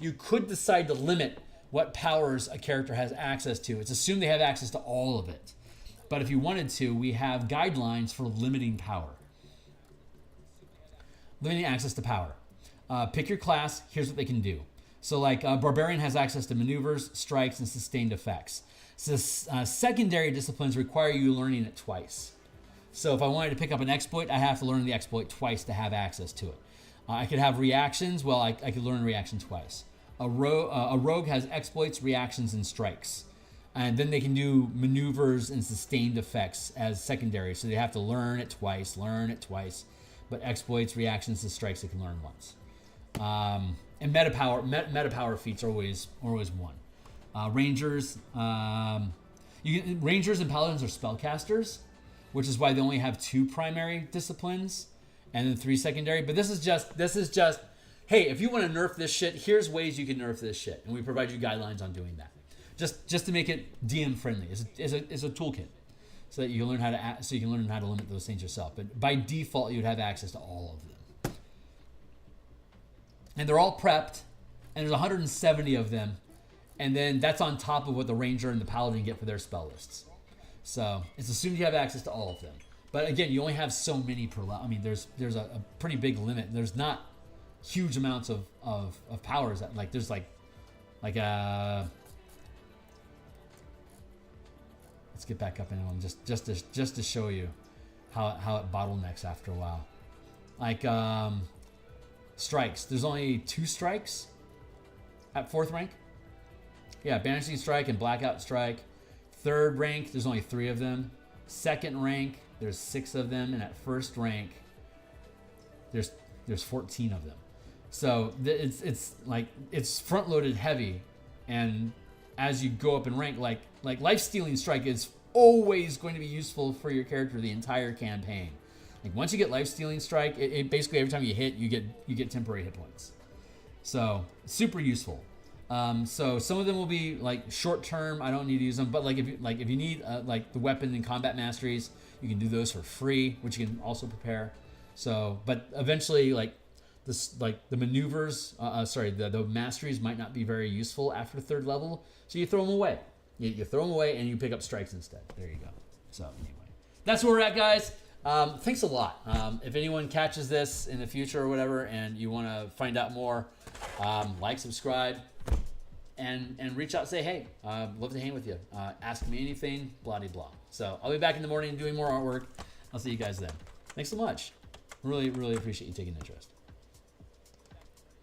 you could decide to limit what powers a character has access to. It's assumed they have access to all of it. But if you wanted to, we have guidelines for limiting power. Limiting access to power. Pick your class. Here's what they can do. So like Barbarian has access to maneuvers, strikes, and sustained effects. So secondary disciplines require you learning it twice. So if I wanted to pick up an exploit, I have to learn the exploit twice to have access to it. I could have reactions. Well, I could learn reaction twice. A rogue has exploits, reactions, and strikes. And then they can do maneuvers and sustained effects as secondary. So they have to learn it twice. But exploits, reactions, and strikes they can learn once. And meta power feats are always one. Rangers, Rangers and paladins are spellcasters, which is why they only have 2 primary disciplines and then 3 secondary. But this is just, hey, if you want to nerf this shit, here's ways you can nerf this shit, and we provide you guidelines on doing that. Just to make it DM friendly, is a toolkit, so that you can learn how to limit those things yourself. But by default, you'd have access to all of them, and they're all prepped, and there's 170 of them, and then that's on top of what the ranger and the paladin get for their spell lists. So it's assumed you have access to all of them. But again, you only have so many per level. I mean, there's a pretty big limit. There's not huge amounts of powers. Like there's like a. Let's get back up into them just to show you how it bottlenecks after a while. Like strikes. There's only 2 strikes at 4th rank. Yeah, banishing strike and blackout strike. 3rd rank, there's only 3 of them. 2nd rank, there's 6 of them, and at 1st rank, there's 14 of them. So it's front loaded heavy, and as you go up in rank, like life stealing strike is always going to be useful for your character the entire campaign. Like once you get life stealing strike, it basically every time you hit, you get temporary hit points. So super useful. So some of them will be like short term. I don't need to use them, but if you need like the weapon and combat masteries, you can do those for free, which you can also prepare. So, but eventually the maneuvers, the masteries might not be very useful after 3rd level, so you throw them away. You throw them away and you pick up strikes instead. There you go. So anyway, that's where we're at, guys. Thanks a lot. If anyone catches this in the future or whatever, and you want to find out more, subscribe, and reach out. Say, hey, love to hang with you. Ask me anything, blah, blah, blah. So I'll be back in the morning doing more artwork. I'll see you guys then. Thanks so much. Really, really appreciate you taking interest.